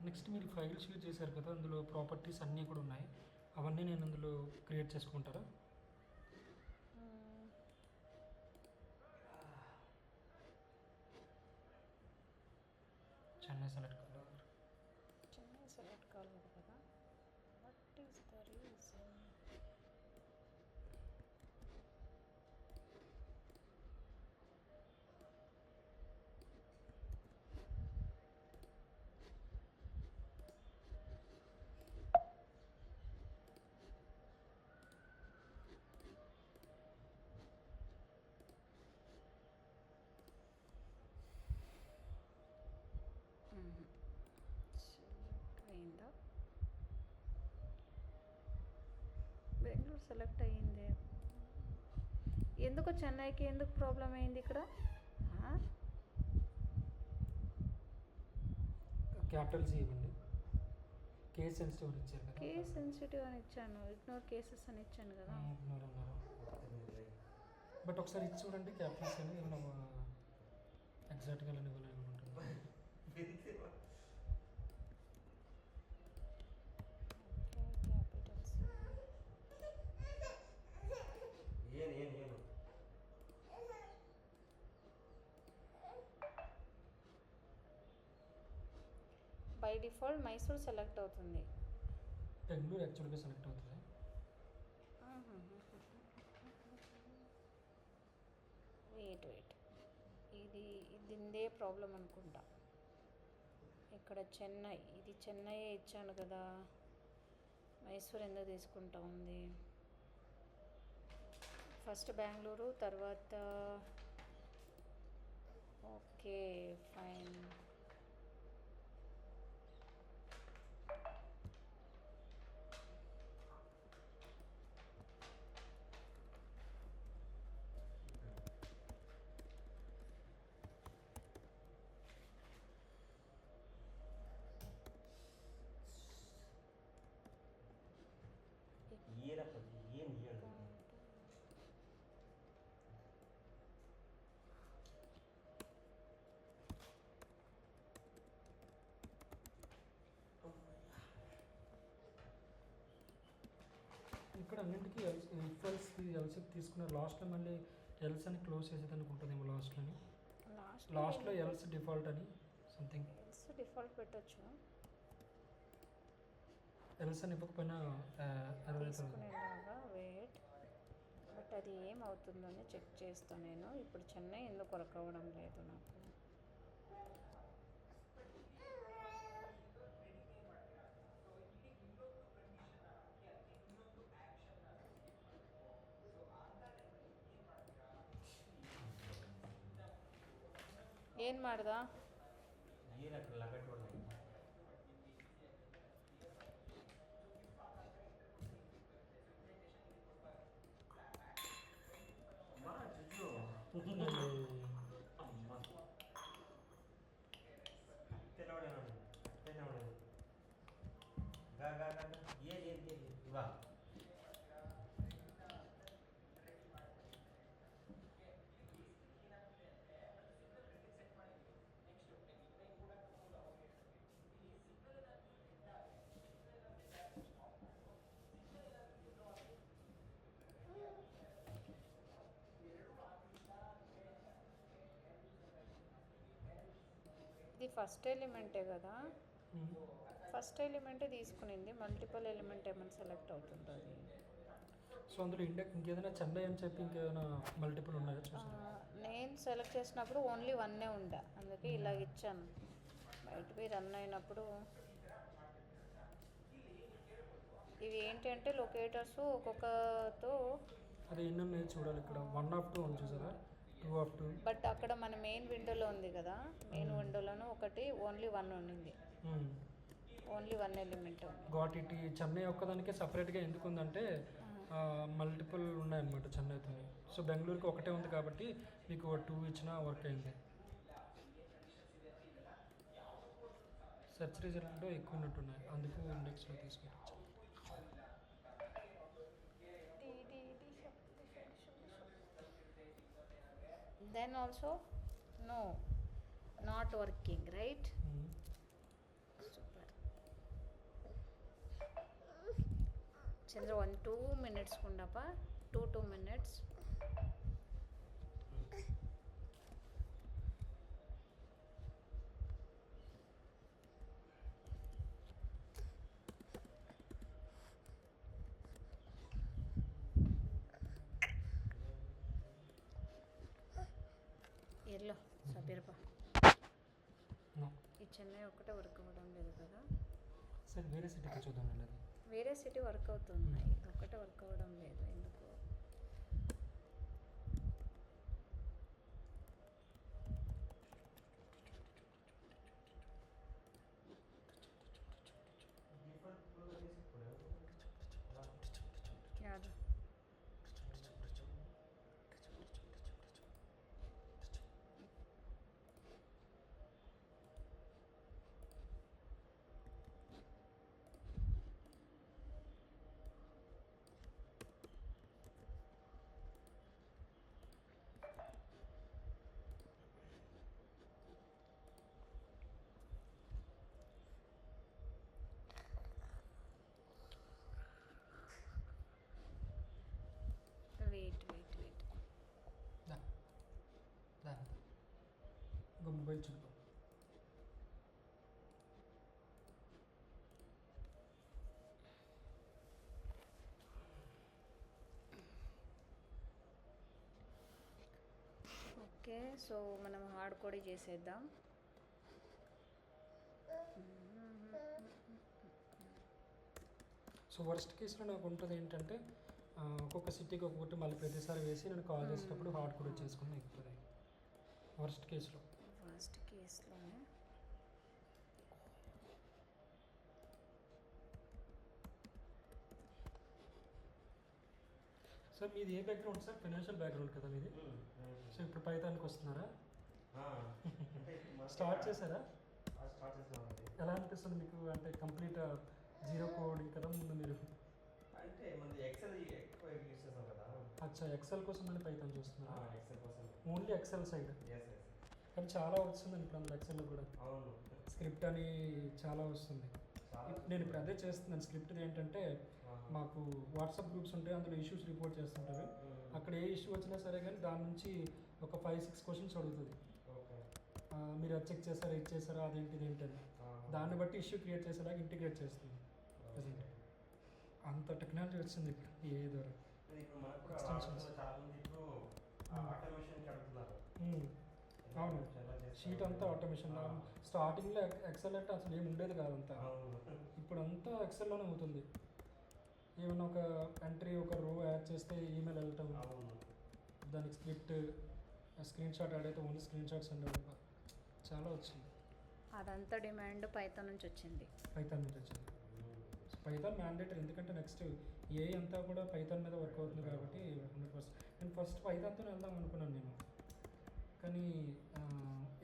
నెక్స్ట్ మీరు ఫైల్ షేర్ చేశారు కదా, అందులో ప్రాపర్టీస్ అన్నీ కూడా ఉన్నాయి. అవన్నీ నేను అందులో క్రియేట్ చేసుకుంటారా? చెన్నై సెలెక్ట్ కావాలి. చెన్నై సెలెక్ట్ కావాలి కదా. What is the reason? అయిందా? బెంగళూరు సెలెక్ట్ అయ్యింది. ఎందుకు చెన్నైకి ఎందుకు ప్రాబ్లం అయింది ఇక్కడ? క్యాపిటల్స్ ఇవ్వండి. కేస్ సెన్సిటివ్ ఇచ్చారు కదా. కేస్ సెన్సిటివ్ అని ఇచ్చాను, ఇగ్నోర్ కేసెస్ అని ఇచ్చాను కదా. ఇగ్నోర్ అన్నారు. బట్ ఒకసారి ఇచ్చి చూడండి క్యాపిటల్స్ అని ఏమైనా ఎగ్జాక్ట్గా ఇవ్వాలి అనుకుంటున్నాను. క్యాపిటల్స్ ಏನು బై డిఫాల్ట్ మైసూర్ సెలెక్ట్ అవుతుంది. బెంగళూరు యాక్చువల్గా సెలెక్ట్ అవుతుంది. వెయిట్ ఇది దీనిదే ప్రాబ్లం అనుకుంటా. ఇక్కడ చెన్నై, ఇది చెన్నై ఇచ్చాను కదా, మైసూర్ ఎందుకు తీసుకుంటా ఉంది. ఫస్ట్ బెంగళూరు, తర్వాత ఓకే ఫైన్. ಏನಪ್ಪ ಏನು ಹೇಳು ఇక్కడ అన్నింటికి ఎల్సీ తీసుకున్నారు. లాస్ట్లో మళ్ళీ ఎల్స్ అని క్లోజ్ చేసేది అనుకుంటుందేమో లాస్ట్లోని. లాస్ట్లో ఎల్స్ డిఫాల్ట్ అని సంథింగ్. ఎల్స్ డిఫాల్ట్ పెట్టచ్చు. ఎల్స్ అని ఇవ్వకపోయినా తీసుకునేలాగా వెయిట్. బట్ అది ఏమవుతుందని చెక్ చేస్తాను నేను. ఇప్పుడు చెన్నై ఎందుకు వర్క్ అవ్వడం లేదు నాకు. ಏನು ಮಾಡ್ದ? ಏನಕ್ಕೆ ಲಗಟ್ ಹೊಡೆದ ఇవా ఇది ఫస్ట్ ఎలిమెంటే కదా, ఫస్ట్ ఎలిమెంటే తీసుకునింది. మల్టిపుల్ ఎలిమెంట్ ఏమైనా సెలెక్ట్ అవుతుందో అది. సో అందులో ఇంకేదైనా చెన్నై అని చెప్పి ఇంకేదైనా మల్టిపుల్ ఉన్నాయో చూసాను. నేను సెలెక్ట్ చేసినప్పుడు ఓన్లీ వన్నే ఉండే, అందుకే ఇలాగ ఇచ్చాను. బయటవి రన్ అయినప్పుడు ఇవి ఏంటంటే లొకేటర్స్ ఒక్కొక్కతో అది ఎన్ని ఉన్నాయి చూడాలి. ఇక్కడ 1 of 2 ఉంది చూసారా, 2 of 2. బట్ అక్కడ మన మెయిన్ విండోలో ఉంది కదా, మెయిన్ విండోలోనూ ఒకటి ఓన్లీ 1 ఉన్నింది. ఓన్లీ 1 ఎలిమెంట్ ఉంది. Got it. చెన్నై ఒక్కదానికే సపరేట్గా ఎందుకు ఉందంటే మల్టిపుల్ ఉన్నాయన్నమాట చెన్నైతో. సో బెంగళూరుకి ఒకటే ఉంది కాబట్టి మీకు 2 ఇచ్చినా వర్క్ అయింది. సెర్చ్ రిజల్ట్లో ఎక్కువ ఉన్నట్టున్నాయి, అందుకు ఇండెక్స్లో తీసుకుంటాం. Then also no, not working, right? Super. Chandra 2 minutes kundapa, 2 minutes. Yellow సబీరపా ఈ చెన్నై ఒక్కటే వర్క్ అవ్వడం లేదు కదా. సరే వేరే సిటీకి చూద్దాం. వేరే సిటీ వర్క్ అవుతున్నాయి, ఇది ఒక్కటే వర్క్ అవ్వడం లేదు ఎందుకు. యాదు చూద్దాం. ఓకే, సో మనం హార్డ్ కోడింగ్ చేసేద్దాం. సో వర్స్ట్ కేసులో నాకు ఉంటుంది ఏంటంటే ఒక్కొక్క సిటీకి ఒక్కొక్కటి మళ్ళీ ప్రతిసారి వేసి నేను కాల్ చేసేటప్పుడు హార్డ్ కోడ్ చేసుకుని ఎక్కుతుంది వర్స్ట్ కేసులో. ఫస్ట్ కేసులోనే సార్ మీది ఏ బ్యాక్గ్రౌండ్ సార్? ఫైనాన్షియల్ బ్యాక్గ్రౌండ్ కదా మీది. సో ఇప్పుడు పైథాన్కి వస్తున్నారా? స్టార్ట్ చేశారా? స్టార్ట్ చేసినామండి. ఎలా అనిపిస్తుంది మీకు? అంటే కంప్లీట్ జీరో కోడింగ్ కదా ముందు మీరు. అంటే మనది ఎక్సెల్ ఎక్కువ యూజ్ చేస్తాం కదా. అచ్చా, ఎక్సెల్ కోసం మళ్ళీ పైథాన్ చూస్తున్నారా? ఎక్సెల్ కోసం. Only Excel side. కానీ చాలా వస్తుందండి ఇప్పుడు అందులో ఎక్సెల్లో కూడా. అవును, స్క్రిప్ట్ అని చాలా వస్తుంది. నేను ఇప్పుడు అదే చేస్తున్నాను. స్క్రిప్ట్ ఏంటంటే మాకు వాట్సాప్ గ్రూప్స్ ఉంటాయి, అందులో ఇష్యూస్ రిపోర్ట్ చేస్తుంటారు. అక్కడ ఏ ఇష్యూ వచ్చినా సరే కానీ దాని నుంచి ఒక 5-6 క్వశ్చన్స్ అడుగుతుంది. మీరు అది చెక్ చేశారా, ఇది చేశారా, అదేంటి ఇదేంటని దాన్ని బట్టి ఇష్యూ క్రియేట్ చేసేలాగా ఇంటిగ్రేట్ చేస్తుంది. ప్రజెంట్ అంత టెక్నాలజీ వచ్చింది ఇప్పుడు ఏ ద్వారా. అవును, షీట్ అంతా ఆటోమేషన్. స్టార్టింగ్లో ఎక్సెల్ అంటే అసలు ఏమి ఉండేది కాదంతా. ఇప్పుడు అంతా ఎక్సెల్లోనే అవుతుంది. ఏమన్నా ఒక ఎంట్రీ ఒక రో యాడ్ చేస్తే ఈమెయిల్ వెళ్ళటం, దానికి స్క్రిప్ట్ స్క్రీన్ షాట్ యాడ్ అయితే ఓన్లీ స్క్రీన్ షాట్స్ అండ్ చాలా వచ్చింది. అదంతా డిమాండ్ పైథాన్ నుంచి వచ్చింది. పైథాన్ నుంచి వచ్చింది. పైథాన్ మ్యాండేటరీ, ఎందుకంటే నెక్స్ట్ ఏ అంతా కూడా పైథాన్ మీద వర్క్ అవుతుంది కాబట్టి 100%. నేను ఫస్ట్ పైథాన్తో వెళ్దాం అనుకున్నాను నేను, కానీ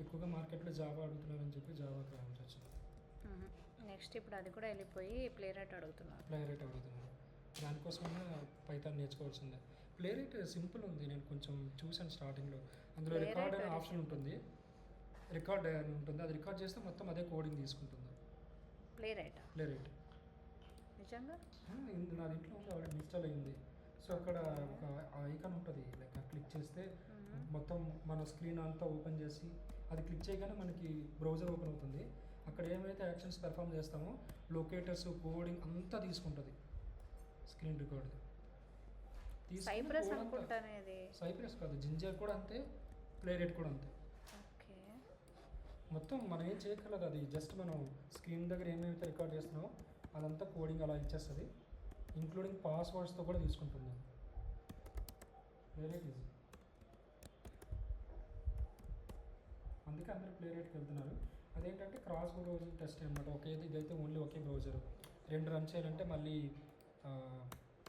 ఎక్కువగా మార్కెట్లో జావా అడుగుతున్నారని చెప్పి జావాకి రావాల్సి వచ్చింది. నెక్స్ట్ ఇప్పుడు అది కూడా వెళ్ళిపోయి ప్లే రైట్ అడుగుతున్నారు. దానికోసమైనా పైథాన్ నేర్చుకోవాల్సిందే. ప్లే రైట్ సింపుల్ ఉంది, నేను కొంచెం చూసాను స్టార్టింగ్లో. అందులో రికార్డ్ అనే ఆప్షన్ ఉంటుంది, రికార్డ్ అని ఉంటుంది. అది రికార్డ్ చేస్తే మొత్తం అదే కోడింగ్ తీసుకుంటుంది. ప్లే రైట్ నిజంగా నా దీంట్లో ఉంది, ఆల్రెడీ ఇన్స్టాల్ అయ్యింది. సో అక్కడ ఒక ఐకాన్ ఉంటుంది, లైక్ క్లిక్ చేస్తే మొత్తం మన స్క్రీన్ అంతా ఓపెన్ చేసి అది క్లిక్ చేయగానే మనకి బ్రౌజర్ ఓపెన్ అవుతుంది. అక్కడ ఏమైతే యాక్షన్స్ పెర్ఫామ్ చేస్తామో లొకేటర్స్ కోడింగ్ అంతా తీసుకుంటుంది స్క్రీన్ రికార్డ్. సైప్రస్ అనుకుంటానే అది. సైప్రస్ కాదు, జింజర్ కూడా అంతే, ప్లే రైట్ కూడా అంతే. ఓకే, మొత్తం మనం ఏం చేయగలదు, అది జస్ట్ మనం స్క్రీన్ దగ్గర ఏమైతే రికార్డ్ చేస్తున్నామో అదంతా కోడింగ్ అలా ఇచ్చేస్తుంది, ఇంక్లూడింగ్ పాస్వర్డ్స్తో కూడా తీసుకుంటుంది. ప్లే రైట్ ఈజీ, అందుకే అందరూ ప్లే రైట్కి వెళ్తున్నారు. అదేంటంటే క్రాస్ బ్రౌజింగ్ టెస్ట్ అనమాట. ఇదైతే ఓన్లీ ఒకే బ్రౌజర్, 2 రన్ చేయాలంటే మళ్ళీ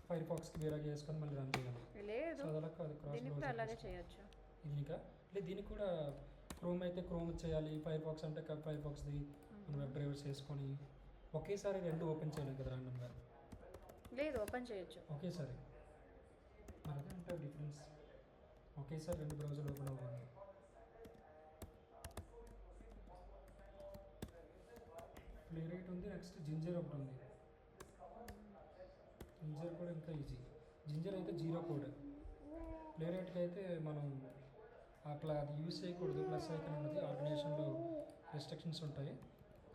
ఫైర్ ఫాక్స్కి వేరేగా చేసుకొని మళ్ళీ రన్ చేయాలి. లేదు, సో అలా కాదు, క్రాస్ బ్రౌజింగ్ అలాగే చేయొచ్చు. ఇంకా లేదు, దీనికి కూడా క్రోమ్ అయితే క్రోమ్ చేయాలి, ఫైర్ ఫాక్స్ అంటే ఫైర్ ఫాక్స్ది మన వెబ్ డ్రైవర్స్ వేసుకొని ఒకేసారి 2 ఓపెన్ చేయలేదు కదా ర్యాండమ్గా. లేదు, ఓపెన్ చేయొచ్చు ఒకేసారి. మరి అదే అంటే డిఫరెన్స్, ఒకేసారి 2 బ్రౌజర్లు ఓపెన్ అవ్వాలి. ప్లే రైట్ ఉంది, నెక్స్ట్ జింజర్ ఒకటి ఉంది. జింజర్ కూడా ఇంకా ఈజీ. జింజర్ అయితే జీరో కోడ్, ప్లే రైట్కి అయితే మనం అట్లా అది యూజ్ చేయకూడదు, ప్లస్ ఐకన్ ఉన్నది, ఆర్గనైజేషన్లో రెస్ట్రిక్షన్స్ ఉంటాయి.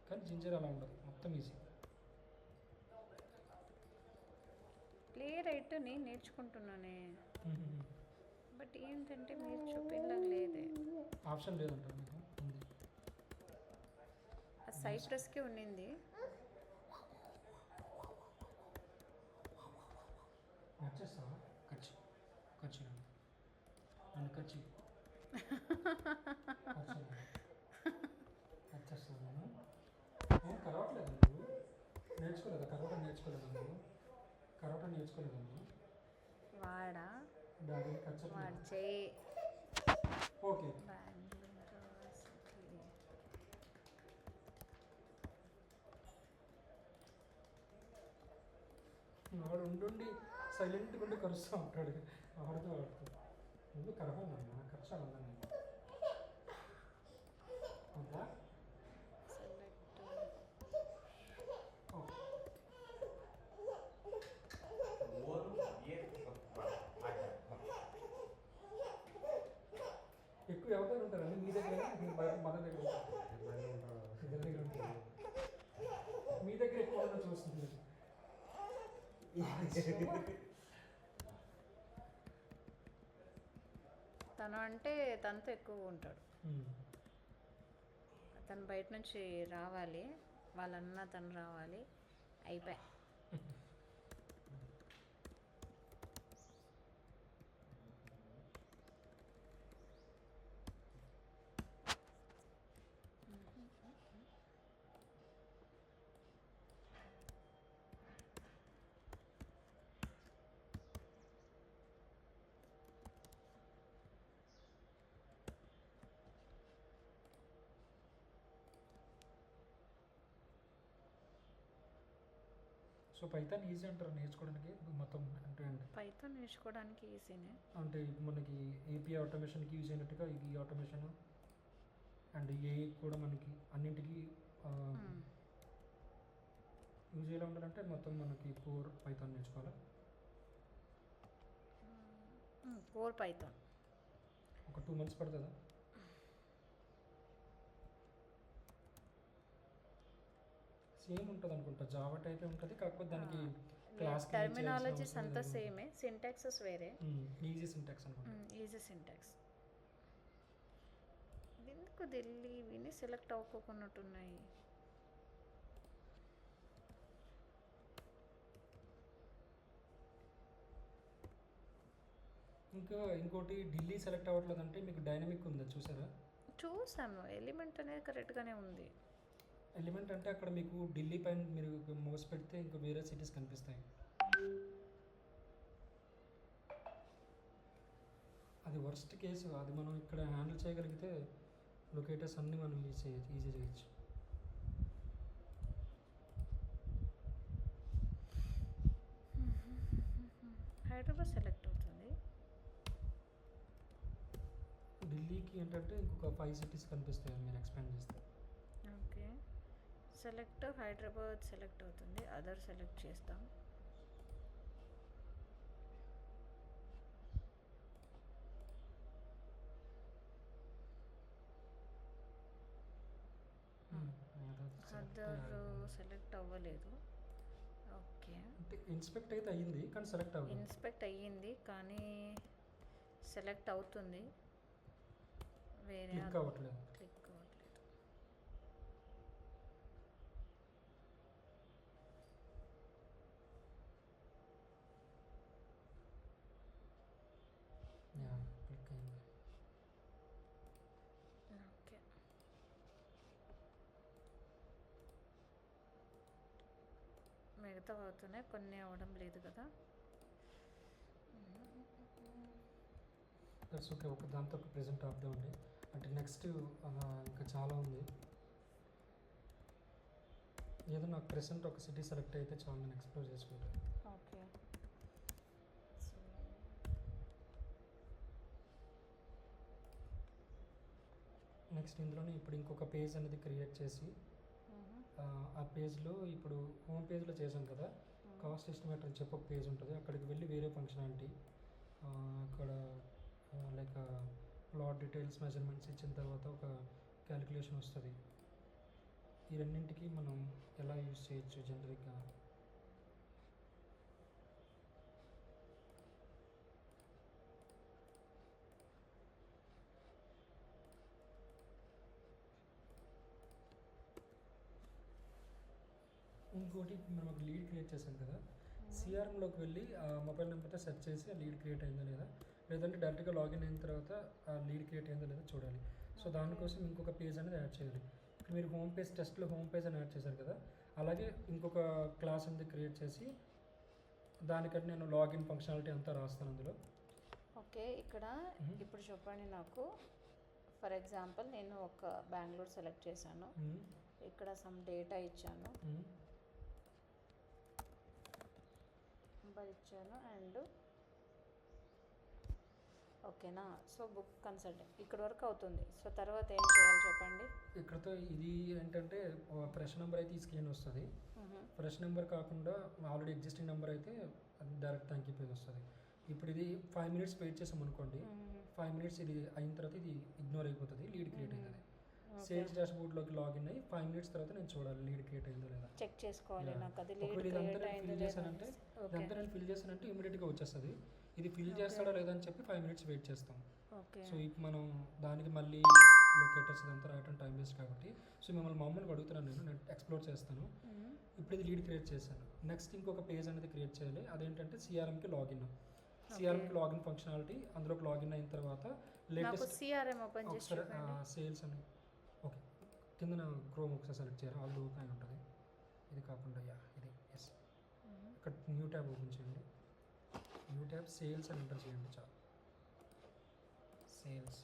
కానీ జింజర్ అలా ఉండదు, మొత్తం ఈజీ. ప్లే రైట్ నేను నేర్చుకుంటున్నానే, బట్ ఏంటంటే మీరు చూపించడం లేదే, ఆప్షన్ లేదంటారు మీకు. సైప్రస్కి ఉన్నింది. వచ్చేస్తావా? ఖర్చు నన్ను ఖర్చు వచ్చేస్తాను నేను. ఏం కరవట్లేదు నువ్వు? నేర్చుకోలేదా? కరోటా నేర్చుకోలేదు నువ్వు? వాడా డాడీ ఖర్చు వాడు చేయి. ఓకే. వాడు ఉండి సైలెంట్గా ఉండి కరుస్తూ ఉంటాడు ఆడుతూ ముందు కరవమ్మా, ఖర్చు అవ్వదండి. వద్దా? ఎక్కువ ఎవరు ఉంటారండి మీ దగ్గర? మీరు మన దగ్గర తను అంటే తనతో ఎక్కువ ఉంటాడు. తను బయట నుంచి రావాలి, వాళ్ళన్న తను రావాలి, అయిపోయా. సో పైథాన్ ఈజీ అంటారు నేర్చుకోవడానికి మొత్తం అంటే పైథాన్ నేర్చుకోవడానికి ఈజీనే. అంటే ఇప్పుడు మనకి ఏపీఐ ఆటోమేషన్కి యూజ్ అయినట్టుగా ఈ ఆటోమేషన్ అండ్ ఏఐ కూడా మనకి అన్నింటికి యూజ్ ఎలా ఉండాలంటే మొత్తం మనకి కోర్ పైథాన్ నేర్చుకోవాలి. కోర్ పైథాన్ ఒక 2 months పడుతుందా? సేమ్ ఉంటుంది అనుకుంటా, జావా టైపే ఉంటుంది, కాకపోతే దానికి క్లాస్ టర్మినాలజీస్ అంతా సేమే, సింటాక్సెస్ వేరే. ఈజీ సింటాక్స్ అనుకుంటా. Easy syntax. ఎందుకు ఢిల్లీ విని సెలెక్ట్ అవ్వకున్నట్టున్నాయి. ఇంకా ఇంకోటి ఢిల్లీ సెలెక్ట్ అవ్వట్లేదు అంటే మీకు డైనమిక్ ఉందా చూసారా? చూసాను, ఎలిమెంట్ అనేది కరెక్ట్గానే ఉంది. ఎలిమెంట్ అంటే అక్కడ మీకు ఢిల్లీ పైన మీరు మౌస్ పెడితే ఇంకా వేరే సిటీస్ కనిపిస్తాయి. అది వర్స్ట్ కేసు, అది మనం ఇక్కడ హ్యాండిల్ చేయగలిగితే లొకేటర్స్ అన్నీ మనం ఈజీ చేయొచ్చు. హైదరాబాద్ సెలెక్ట్ అవుతుంది. ఢిల్లీకి ఏంటంటే ఇంకొక 5 cities కనిపిస్తాయి మీరు ఎక్స్పాండ్ చేస్తే. ఓకే, సెలెక్ట్ హైదరాబాద్ సెలెక్ట్ అవుతుంది, అదర్ సెలెక్ట్ చేస్తాం. అదర్ సెలెక్ట్ అవ్వలేదు. ఓకే, అంటే ఇన్స్పెక్ట్ అయితే అయ్యింది కానీ సెలెక్ట్ అవ్వలేదు. ఇన్స్పెక్ట్ అయ్యింది కానీ సెలెక్ట్ అవుతుంది, వేరే క్లిక్ అవ్వట్లేదు. క్లిక్ అవ్వట్లేదు. క్లిక్ అయింది. ఓకే, మిగతా అవుతున్నాయి, కొన్ని అవ్వడం లేదు కదా. దట్స్ ఓకే, ఒక దాంతో ఒక ప్రెజెంట్ ఆపుదామండి. అంటే నెక్స్ట్ ఇంకా చాలా ఉంది. ఏదో నాకు ప్రెసెంట్ ఒక సిటీ సెలెక్ట్ అయితే చాలా నేను ఎక్స్ప్లోర్ చేసుకుంటాను. ఓకే, నెక్స్ట్ ఇందులోనే ఇప్పుడు ఇంకొక పేజ్ అనేది క్రియేట్ చేసి ఆ పేజ్లో ఇప్పుడు హోమ్ పేజ్లో చేసాం కదా, కాస్ట్ ఎస్టిమేట్ అని చెప్పి ఒక పేజ్ ఉంటుంది. అక్కడికి వెళ్ళి వేరే ఫంక్షనాలిటీ అక్కడ లైక్ ప్లాట్ డీటెయిల్స్ మెజర్మెంట్స్ ఇచ్చిన తర్వాత ఒక క్యాలిక్యులేషన్ వస్తుంది. ఈ రెండింటికి మనం ఎలా యూజ్ చేయొచ్చు జనరిక్గా? ఇంకోటి మనం ఒక లీడ్ క్రియేట్ చేసాం కదా, సిఆర్ఎంలోకి వెళ్ళి ఆ మొబైల్ నెంబర్తో సెర్చ్ చేసి ఆ లీడ్ క్రియేట్ అయిందా లేదా, లేదంటే డైరెక్ట్గా లాగిన్ అయిన తర్వాత ఆ లీడ్ క్రియేట్ అయిందా లేదా చూడాలి. సో దానికోసం ఇంకొక పేజ్ అనేది యాడ్ చేయాలి. ఇక్కడ మీరు హోమ్ పేజ్ టెస్ట్లో హోమ్ పేజ్ అని యాడ్ చేశారు కదా, అలాగే ఇంకొక క్లాస్ అనేది క్రియేట్ చేసి దానికంటే నేను లాగిన్ ఫంక్షనాలిటీ అంతా రాస్తాను అందులో. ఓకే, ఇక్కడ ఇప్పుడు చెప్పండి నాకు. ఫర్ ఎగ్జాంపుల్ నేను ఒక బెంగళూరు సెలెక్ట్ చేశాను, ఇక్కడ సమ్ డేటా ఇచ్చాను, నెంబర్ ఇచ్చాను అండ్ ఓకేనా. సో బుక్ కన్సల్టెంట్ ఇక్కడ వరకు అవుతుంది. సో తర్వాత ఏం చేయాలి చెప్పండి. ఇక్కడతో ఇది ఏంటంటే ఫ్రెష్ నెంబర్ అయితే ఈ స్క్రీన్ వస్తుంది. ఫ్రెష్ నెంబర్ కాకుండా ఆల్రెడీ ఎగ్జిస్టింగ్ నెంబర్ అయితే డైరెక్ట్ థ్యాంక్ యూ పేజ్ వస్తుంది. ఇప్పుడు ఇది 5 minutes వెయిట్ చేసాం అనుకోండి, 5 minutes ఇది అయిన తర్వాత ఇది ఇగ్నోర్ అయిపోతుంది, లీడ్ క్రియేట్ అయింది. సేల్స్ డాష్ బోర్డ్లోకి లాగిన్ అయ్యి 5 minutes తర్వాత నేను చూడాలి లీడ్ క్రియేట్ అయిందో లేదా చెక్ చేసుకోవాలి. నాకు అది ఒకవేళ ఇదంతా నేను ఫిల్ చేశానంటే ఓకే ఇదంతా నేను ఫిల్ చేశానంటే ఇమీడియట్గా వచ్చేస్తుంది. ఇది ఫిల్ చేస్తాడా లేదని చెప్పి 5 minutes వెయిట్ చేస్తాం. ఓకే సో ఇప్పుడు మనం దానికి మళ్ళీ లొకేటర్స్ ఇదంతా రాయటం టైం వేస్ట్ కాబట్టి సో మిమ్మల్ని మామూలుగా అడుగుతున్నాను, నేను ఎక్స్ప్లోర్ చేస్తాను. ఇప్పుడు ఇది లీడ్ క్రియేట్ చేశాను. నెక్స్ట్ ఇంకొక పేజ్ అనేది క్రియేట్ చేయాలి. అదేంటంటే సిఆర్ఎంకి లాగిన్. సిఆర్ఎంకి లాగిన్ ఫంక్షనాలిటీ, అందులోకి లాగిన్ అయిన తర్వాత నాకు లేటెస్ట్ సిఆర్ఎం ఓపెన్ చేసి ఒకసారి చూడండి. సేల్స్ అని ఓకే కింద క్రోమ్ ఒకసారి సెలెక్ట్ చేయాలి, ఆల్ ఓపెన్ అయి ఉంటుంది. ఇది కాకుండా ఇది ఎస్ ఇక్కడ న్యూ ట్యాబ్ ఓపెన్ చేయండి. న్యూ ట్యాబ్ సేల్స్ అని ఎంటర్ చేయండి చాలు. సేల్స్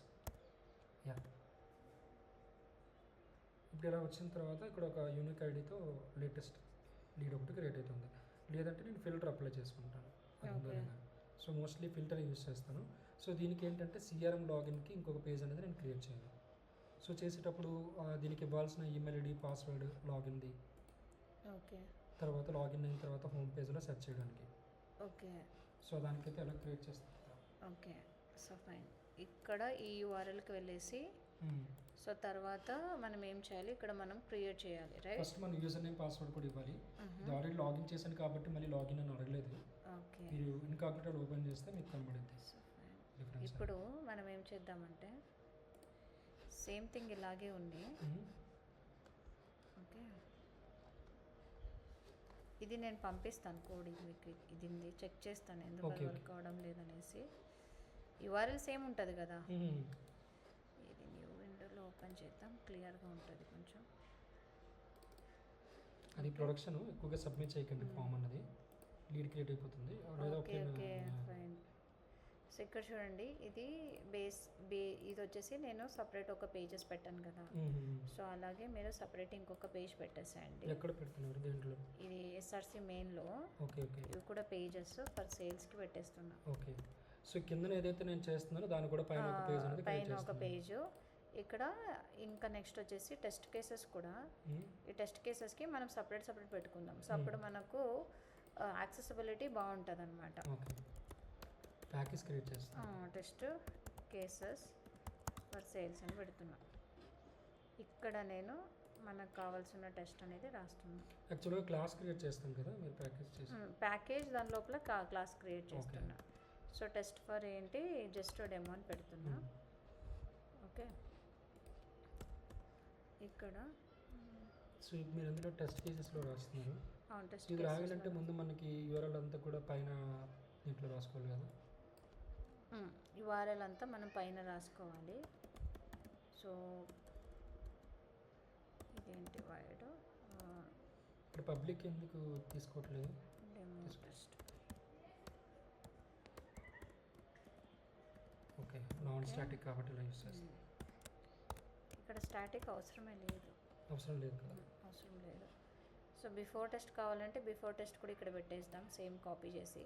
ఇప్పుడు ఇలా వచ్చిన తర్వాత ఇక్కడ ఒక యూనిక్ ఐడితో లేటెస్ట్ లీడ్ ఒకటి క్రియేట్ అవుతుంది. లేదంటే నేను ఫిల్టర్ అప్లై చేసుకుంటాను. అది ఉందో Okay. లేదా. సో మోస్ట్లీ ఫిల్టర్ యూస్ చేస్తాను. సో దీనికి ఏంటంటే సిఆర్ఎం లాగిన్కి ఇంకొక పేజ్ అనేది నేను క్రియేట్ చేయాలి. సో చేసేటప్పుడు దీనికి ఇవ్వాల్సిన ఈమెయిల్ ఐడి, పాస్వర్డ్, లాగిన్ది, ఓకే తర్వాత లాగిన్ అయిన తర్వాత హోమ్ పేజ్లో సెర్చ్ చేయడానికి. ఓకే సో దానికైతే ఎలా క్రియేట్ చేస్తాను. Okay so fine. ఇక్కడ ఈ యూఆర్ఎల్కి వెళ్ళేసి సో తర్వాత మనం ఏం చేయాలి, ఇక్కడ మనం క్రియేట్ చేయాలి రైట్. ఫస్ట్ మన యూజర్ నేమ్, పాస్వర్డ్ కూడా ఇవ్వాలి. ఇది ఆల్రెడీ లాగిన్ చేశాను కాబట్టి మళ్ళీ లాగిన్ అని అడగలేదు. ఓకే మీరు ఇన్కాగ్నిటో ఓపెన్ చేస్తే మీకు కనబడుద్ది సో ఫైన్. డిఫరెన్స్. ఇప్పుడు మనం ఏం చేద్దామంటే సేమ్ థింగ్ ఇలాగే ఉంది. ఓకే ఇది నేను పంపిస్తాను కోడ్, ఇది మీకు ఇది చెక్ చేస్తాను ఎందుకు Okay, వర్క్ అవడం లేదనేసి. యూఆర్ఎల్ సేమ్ ఉంటుంది కదా. ఇది న్యూ విండోలో ఓపెన్ చేద్దాం, క్లియర్గా ఉంటుంది కొంచెం. అది ప్రొడక్షన్ ఎక్కువగా సబ్మిట్ చేయకండి. ఫామ్ అన్నది లీడ్ క్రియేట్ అయిపోతుంది. లేదా ఓకే ఓకే ఫైన్. సో ఇక్కడ చూడండి, ఇది ఇది వచ్చేసి నేను సపరేట్ ఒక పేజెస్ పెట్టాను కదా. సో అలాగే మీరు సపరేట్ ఇంకొక పేజ్ పెట్టేసేయండి. ఎక్కడ పెడుతున్నారు దేంట్లో? ఇది ఎస్ఆర్సి మెయిన్లో ఓకే ఓకే ఇవి కూడా పేజెస్ ఫర్ సేల్స్కి పెట్టేస్తున్నా. ఓకే. సో కింద ఏదైతే నేను చేస్తున్నానో దాని కూడా పైన ఒక పేజ్ అనేది పైన క్రియేట్ ఒక చేస్తున్నాను. పేజ్. ఇక్కడ ఇంకా నెక్స్ట్ వచ్చేసి టెస్ట్ కేసెస్ కూడా. ఈ టెస్ట్ కేసెస్కి మనం సపరేట్ పెట్టుకుందాం. సో అప్పుడు మనకు యాక్సెసిబిలిటీ బాగుంటుంది అనమాట. ఓకే ప్యాకేజ్ క్రియేట్ చేస్తాను. టెస్ట్ కేసెస్ ఫర్ సేల్స్ అని పెడుతున్నా. ఇక్కడ నేను మనకు కావాల్సిన టెస్ట్ అనేది రాస్తున్నాను. యాక్చువల్గా క్లాస్ క్రియేట్ చేస్తాం కదా మీరు ప్యాకేజ్ చేసి. ప్యాకేజ్ దాని లోపల క్లాస్ క్రియేట్ చేస్తున్నా. సో టెస్ట్ ఫర్ ఏంటి, జస్ట్ డెమో అని పెడుతున్నా. ఓకే ఇక్కడ సో మీరు ఎందులో టెస్ట్ కేసెస్లో రాస్తున్నారు. టెస్ట్ ఇది రాయాలంటే ముందు మనకి యూఆర్ఎల్ అంతా కూడా పైన దీంట్లో రాసుకోవాలి కదా. యూఆర్ఎల్ అంతా మనం పైన రాసుకోవాలి. సో ఇదేంటి వైడ్ ఇక్కడ పబ్లిక్ ఎందుకు తీసుకోవట్లేదు? Demo test. Okay non static కాబట్టి ఇలా యూస్ చేస్తాం. ఇక్కడ స్టాటిక్ అవసరమే లేదు. అవసరం లేదు కదా. అవసరం లేదు. సో బిఫోర్ టెస్ట్ కావాలంటే బిఫోర్ టెస్ట్ కూడా ఇక్కడ పెట్టేద్దాం. సేమ్ కాపీ చేసి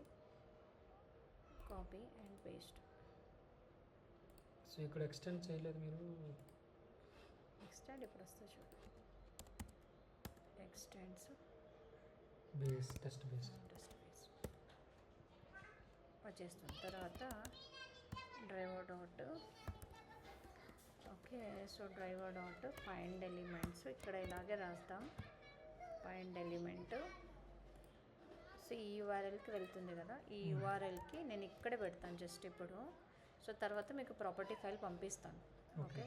కాపీ అండ్ పేస్ట్. సో ఇక్కడ ఎక్స్టెండ్ చేయలేదు మీరు. ఎక్స్టెండ్ ఇప్పుడు వస్తే చూడు, extends base test base test base వచ్చేస్తుంది. తర్వాత driver dot. Okay so driver dot find elements ఇక్కడ ఇలాగే రాస్తాం. Find element. సో ఈ యూఆర్ఎల్కి వెళ్తుంది కదా, ఈ యూఆర్ఎల్కి నేను ఇక్కడే పెడతాను జస్ట్ ఇప్పుడు. సో తర్వాత మీకు ప్రాపర్టీ ఫైల్ పంపిస్తాను. ఓకే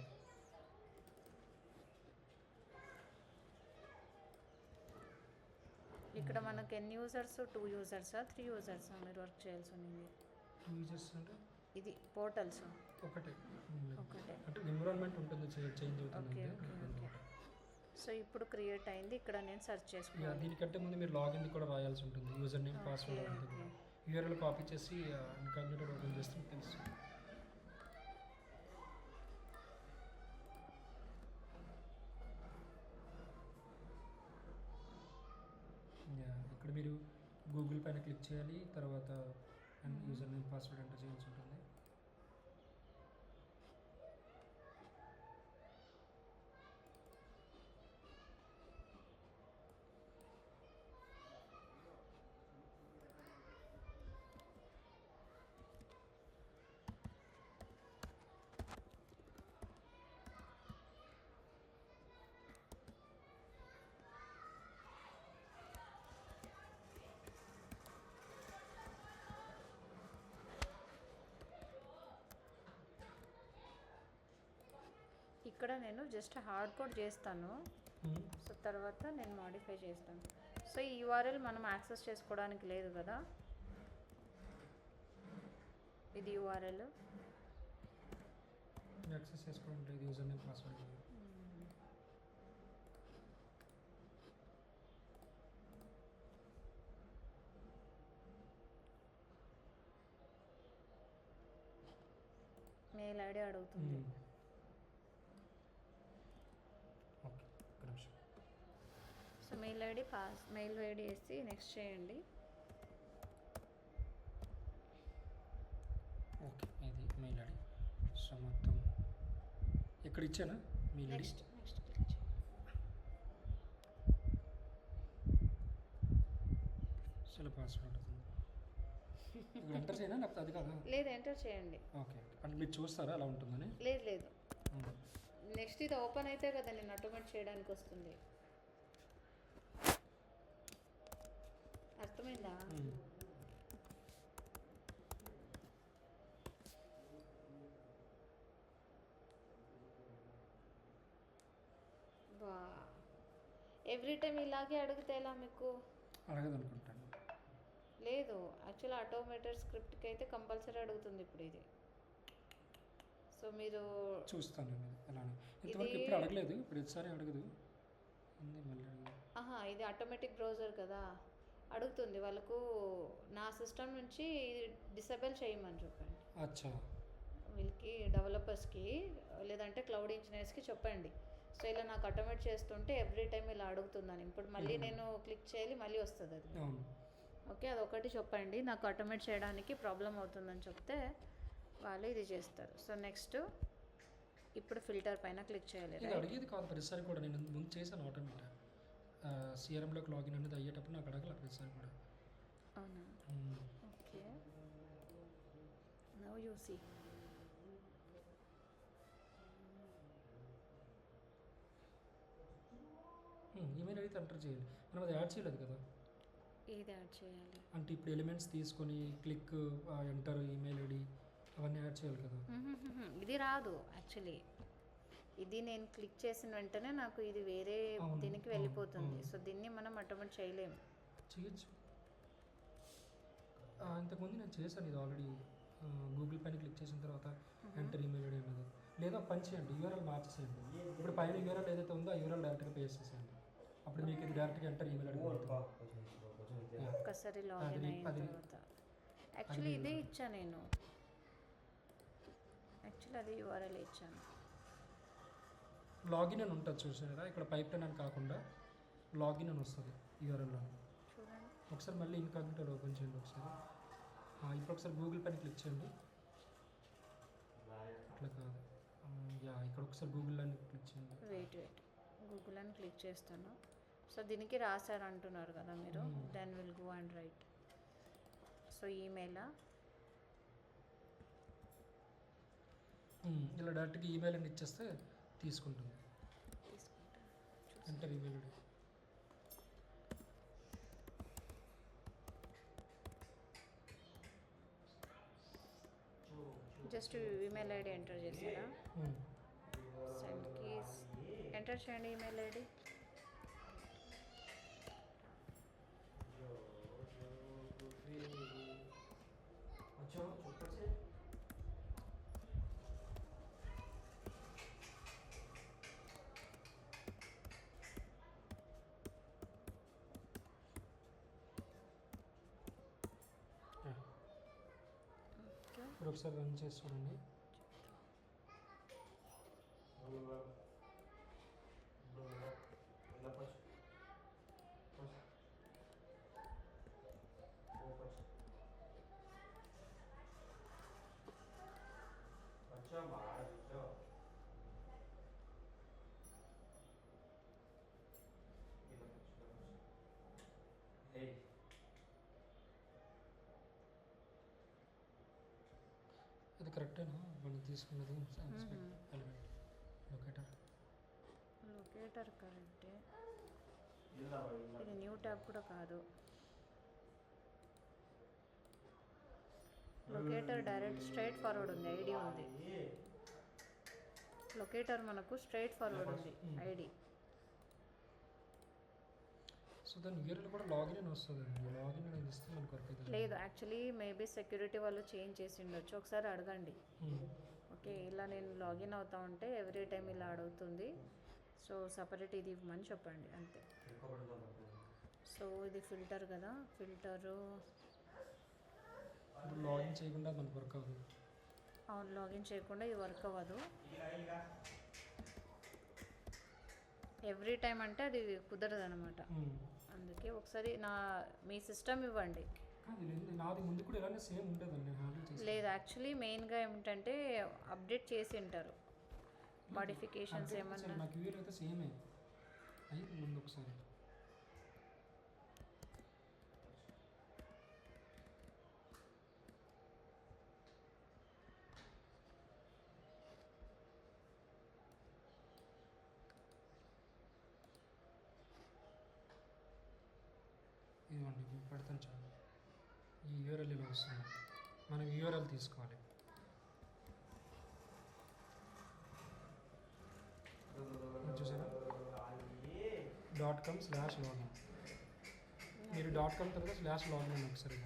ఇక్కడ మనకు ఎన్ని యూజర్స్, 2 యూజర్సా 3 యూజర్సా మీరు వర్క్ చేయాల్సి ఉంది? 2 యూజర్స్ అంటే ఇది పోర్టల్స్ ఒకటే ఒకటే. అంటే ఎన్విరాన్మెంట్ ఉంటుంది చేంజ్ అవుతుంది. Okay okay okay. సో ఇప్పుడు క్రియేట్ అయింది. ఇక్కడ నేను సెర్చ్ చేసుకోవాలి. దీనికంటే ముందు మీరు లాగిన్ కూడా రాయాల్సి ఉంటుంది. యూజర్ నేమ్, పాస్వర్డ్ అంతా కూడా యూఆర్ఎల్ కాపీ చేసి ఇన్కాగ్నిటో ఓపెన్ చేస్తే తెలుసు. ఇక్కడ మీరు గూగుల్ పైన క్లిక్ చేయాలి. తర్వాత యూజర్ నేమ్, పాస్వర్డ్ ఎంటర్ చేయాల్సి ఉంటుంది. ఇక్కడ నేను జస్ట్ హార్డ్ కోడ్ చేస్తాను. సో తర్వాత నేను మాడిఫై చేస్తాను. సో ఈ యూఆర్ఎల్ మనం యాక్సెస్ చేసుకోవడానికి లేదు కదా, ఇది యూఆర్ఎల్. యాక్సెస్ చేసుకోవడం లేదు, యూజర్ నేమ్ పాస్వర్డ్ లేదు. మెయిల్ ఐడి అడుగుతుంది. ఓకే, ఒక నిమిషం. సో మెయిల్ ఐడి వేసి నెక్స్ట్ చేయండి. ఓకే, ఇది మెయిల్ ఐడి. సో మొత్తం ఇక్కడ ఇచ్చానా మెయిల్ ఐడి? నెక్స్ట్ క్లిక్ చేయండి. అసలు పాస్వర్డ్ అవుతుంది. ఇక్కడ ఎంటర్ చేయనా లేకపోతే అది కాదా? లేదు, ఎంటర్ చేయండి. ఓకే, అంటే మీరు చూస్తారా అలా ఉంటుందని? లేదు. నెక్స్ట్ ఇది ఓపెన్ అయితే కదా నేను ఆటోమేట్ చేయడానికి వస్తుంది. అర్థమైందా? వా, ఎవ్రీ టైం ఇలాగే అడిగితే ఎలా మీకు? అడగదు అనుకుంటాను. లేదు, యాక్చువల్ ఆటోమేటెడ్ స్క్రిప్ట్కి అయితే కంపల్సరీ అడుగుతుంది ఇప్పుడు ఇది. సో మీరు చూస్తాను నేను అలానే. ఇంతవరకు ఎప్పుడు అడగలేదు, ఇప్పుడు ఒకసారి అడగదు. మళ్ళీ ఇది ఆటోమేటిక్ బ్రౌజర్ కదా, అడుగుతుంది. వాళ్ళకు నా సిస్టమ్ నుంచి డిసేబుల్ చేయమని చెప్పండి. అచ్చా, వీళ్ళకి డెవలపర్స్కి లేదంటే క్లౌడ్ ఇంజనీర్స్కి చెప్పండి. సో ఇలా నాకు ఆటోమేట్ చేస్తుంటే ఎవ్రీ టైం ఇలా అడుగుతుందని. ఇప్పుడు మళ్ళీ నేను క్లిక్ చేయాలి, మళ్ళీ వస్తుంది అది. అవును. ఓకే, అదొకటి చెప్పండి. నాకు ఆటోమేట్ చేయడానికి ప్రాబ్లం అవుతుందని చెప్తే వాళ్ళు ఇది చేస్తారు. సో నెక్స్ట్ ఇప్పుడు ఫిల్టర్ పైన క్లిక్ చేయాలి. ఇది అడిగేది కాదు ప్రతిసారి కూడా, నేను ముందు చేశాను ఆటోమేట్. సిఆర్ఎంలోకి లాగిన్ అనేది అయ్యేటప్పుడు నాకు అడగల ప్రతిసారి కూడా. అవునా? Okay, now you see. Email అయితే ఎంటర్ చేయాలి, మనం అది యాడ్ చేయలేదు కదా. ఏది యాడ్ చేయాలి అంటే ఇప్పుడు ఎలిమెంట్స్ తీసుకొని క్లిక్, ఎంటర్, ఈమెయిల్ ఐడి అవన్నీ యాడ్ చేయాలి కదా. ఇది రాదు యాక్చువల్లీ. ఇది నేను క్లిక్ చేసిన వెంటనే నాకు ఇది వేరే దీనికి వెళ్ళిపోతుంది. సో దీన్ని మనం ఆటోమేట్ చేయలేము. చేయొచ్చు. ఇంతకుముందు నేను చేశాను ఇది ఆల్రెడీ. గూగుల్ పైన క్లిక్ చేసిన తర్వాత ఎంటర్ ఈమెయిల్ ఐడి అన్నది, లేదా పని చేయండి, యూఆర్ఎల్ మార్చేసేయండి. ఇప్పుడు పైన యూఆర్ఎల్ ఏదైతే ఉందో ఆ యూఆర్ఎల్ డైరెక్ట్గా పేస్ట్ చేసేయండి. అప్పుడు మీకు ఇది డైరెక్ట్గా ఎంటర్ ఈమెయిల్ ఐడి ఒక్కసారి లాగిన్ అయిన తర్వాత యాక్చువల్లీ ఇదే ఇచ్చా నేను. యాక్చువల్లీ అది యూఆర్ఎల్ ఇచ్చాను. లాగిన్ అని ఉంటుంది చూసారా, ఇక్కడ పైప్ లైన్ అని కాకుండా లాగిన్ అని వస్తుంది యూఆర్ఎల్లో. చూడండి ఒకసారి మళ్ళీ ఇన్కాగ్నిటో ఓపెన్ చేయండి ఒకసారి. ఇప్పుడు ఒకసారి గూగుల్ పైన క్లిక్ చేయండి. అట్లా కాదు, ఇక్కడ ఒకసారి గూగుల్ అని క్లిక్ చేయండి. వెయిట్ గూగుల్ అని క్లిక్ చేస్తాను. సో దీనికి రాశారు అంటున్నారు కదా మీరు, then will go and write. So ఈమెయిలా ఇలా డైరెక్ట్గా ఈమెయిల్ అని ఇచ్చేస్తే తీసుకుంటుంది. Enter email ID. Just email ID enter చేశారా? సెండ్ కీస్ ఎంటర్ చేయండి ఈమెయిల్ ఐడి. ఇప్పుడు ఒకసారి రన్ చేసి చూడండి. అది కరెక్టేనా మనం తీసుకున్నది? లొకేటర్ కరెక్టే. ఇది న్యూ ట్యాబ్ కూడా కాదు. లొకేటర్ డైరెక్ట్ స్ట్రైట్ ఫార్వర్డ్ ఉంది, ఐడి ఉంది. లొకేటర్ మనకు స్ట్రైట్ ఫార్వర్డ్ ఉంది ఐడి. సో దాని యూఆర్ఎల్ కూడా లాగిన్ అని వస్తుందండి. లాగిన్ అనేది ఇస్తే మనకు వర్క్ అవుతుంది. లేదు యాక్చువల్లీ మేబీ సెక్యూరిటీ వాళ్ళు చేంజ్ చేసి ఉండొచ్చు, ఒకసారి అడగండి. ఓకే, ఇలా నేను లాగిన్ అవుతా ఉంటే ఎవ్రీ టైం ఇలా అడుగుతుంది, సో సపరేట్ ఇది ఇవ్వమని చెప్పండి అంతే. సో ఇది ఫిల్టర్ కదా, ఫిల్టరు లాగిన్ చేయకుండా మనకు వర్క్ అవ్వదు. అవును, లాగిన్ చేయకుండా ఇది వర్క్ అవ్వదు. ఎవ్రీ టైం అంటే అది కుదరదు అనమాట. అందుకే ఒకసారి మీ సిస్టమ్ ఇవ్వండి. నాది ముందు కూడా ఇలానే సేమ్ ఉండేదండి, హ్యాండిల్ చేసి. లేదు యాక్చువల్లీ మెయిన్గా ఏమిటంటే అప్డేట్ చేసి ఉంటారు, మోడిఫికేషన్స్ ఏమన్నా. నాకు యూఆర్ఎల్ అయితే సేమే అయ్యి ముందు ఒకసారి. ఇదిగోండి మీకు పెడతాను చాలు. ఈ యూఆర్ఎల్ ఇలా వస్తుంది, మనం యూఆర్ఎల్ తీసుకోవాలి. చూసారా, .com/login. మీరు .com తర్వాత /login అని ఒకసారి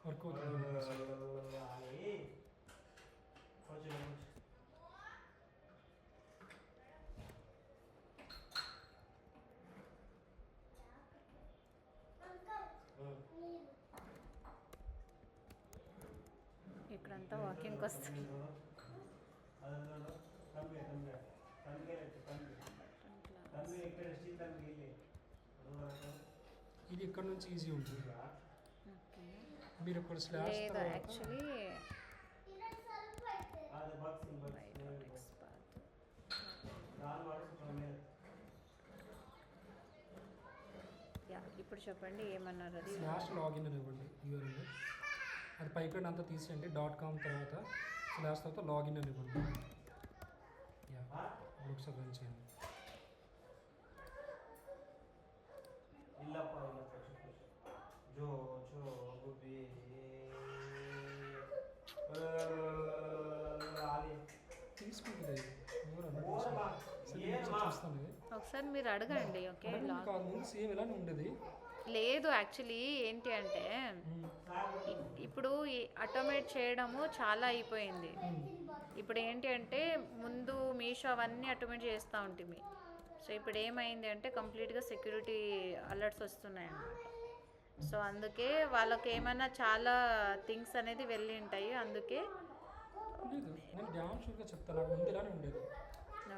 వర్క్ అవుతుంది. ఇక్కడంతా వాకింగ్కి వస్తుంది. ఇది ఇక్కడ నుంచి ఈజీ ఉంటుంది. ఓకే, మీరు ఇక్కడ స్లాష్ లేదు యాక్చువల్లీ ఇప్పుడు చెప్పండి ఏమన్నారు. అది /login అని ఇవ్వండి యూఆర్ఎల్. అది పైకి అంతా తీసేయండి. .com తర్వాత స్లాష్ తర్వాత లాగిన్ అని ఇవ్వండి. ఇప్పుడు ఒకసారి రన్ చేయండి. తీసుకుంటుంది చూస్తాను. ఒకసారి మీరు అడగండి. ఓకే, ముందు సేమ్ ఇలానే ఉండేది. లేదు యాక్చువల్లీ ఏంటి అంటే ఇప్పుడు ఆటోమేట్ చేయడము చాలా అయిపోయింది. ఇప్పుడు ఏంటి అంటే ముందు మీషో అవన్నీ ఆటోమేట్ చేస్తూ ఉంటుంది. సో ఇప్పుడు ఏమైంది అంటే కంప్లీట్గా సెక్యూరిటీ అలర్ట్స్ వస్తున్నాయి అన్నమాట. సో అందుకే వాళ్ళకి ఏమైనా చాలా థింగ్స్ అనేది వెళ్ళి ఉంటాయి. అందుకే లేదు, నేను డ్యామ్ షూర్గా చెప్తాను, నాకు ముందు ఇలానే ఉండేది.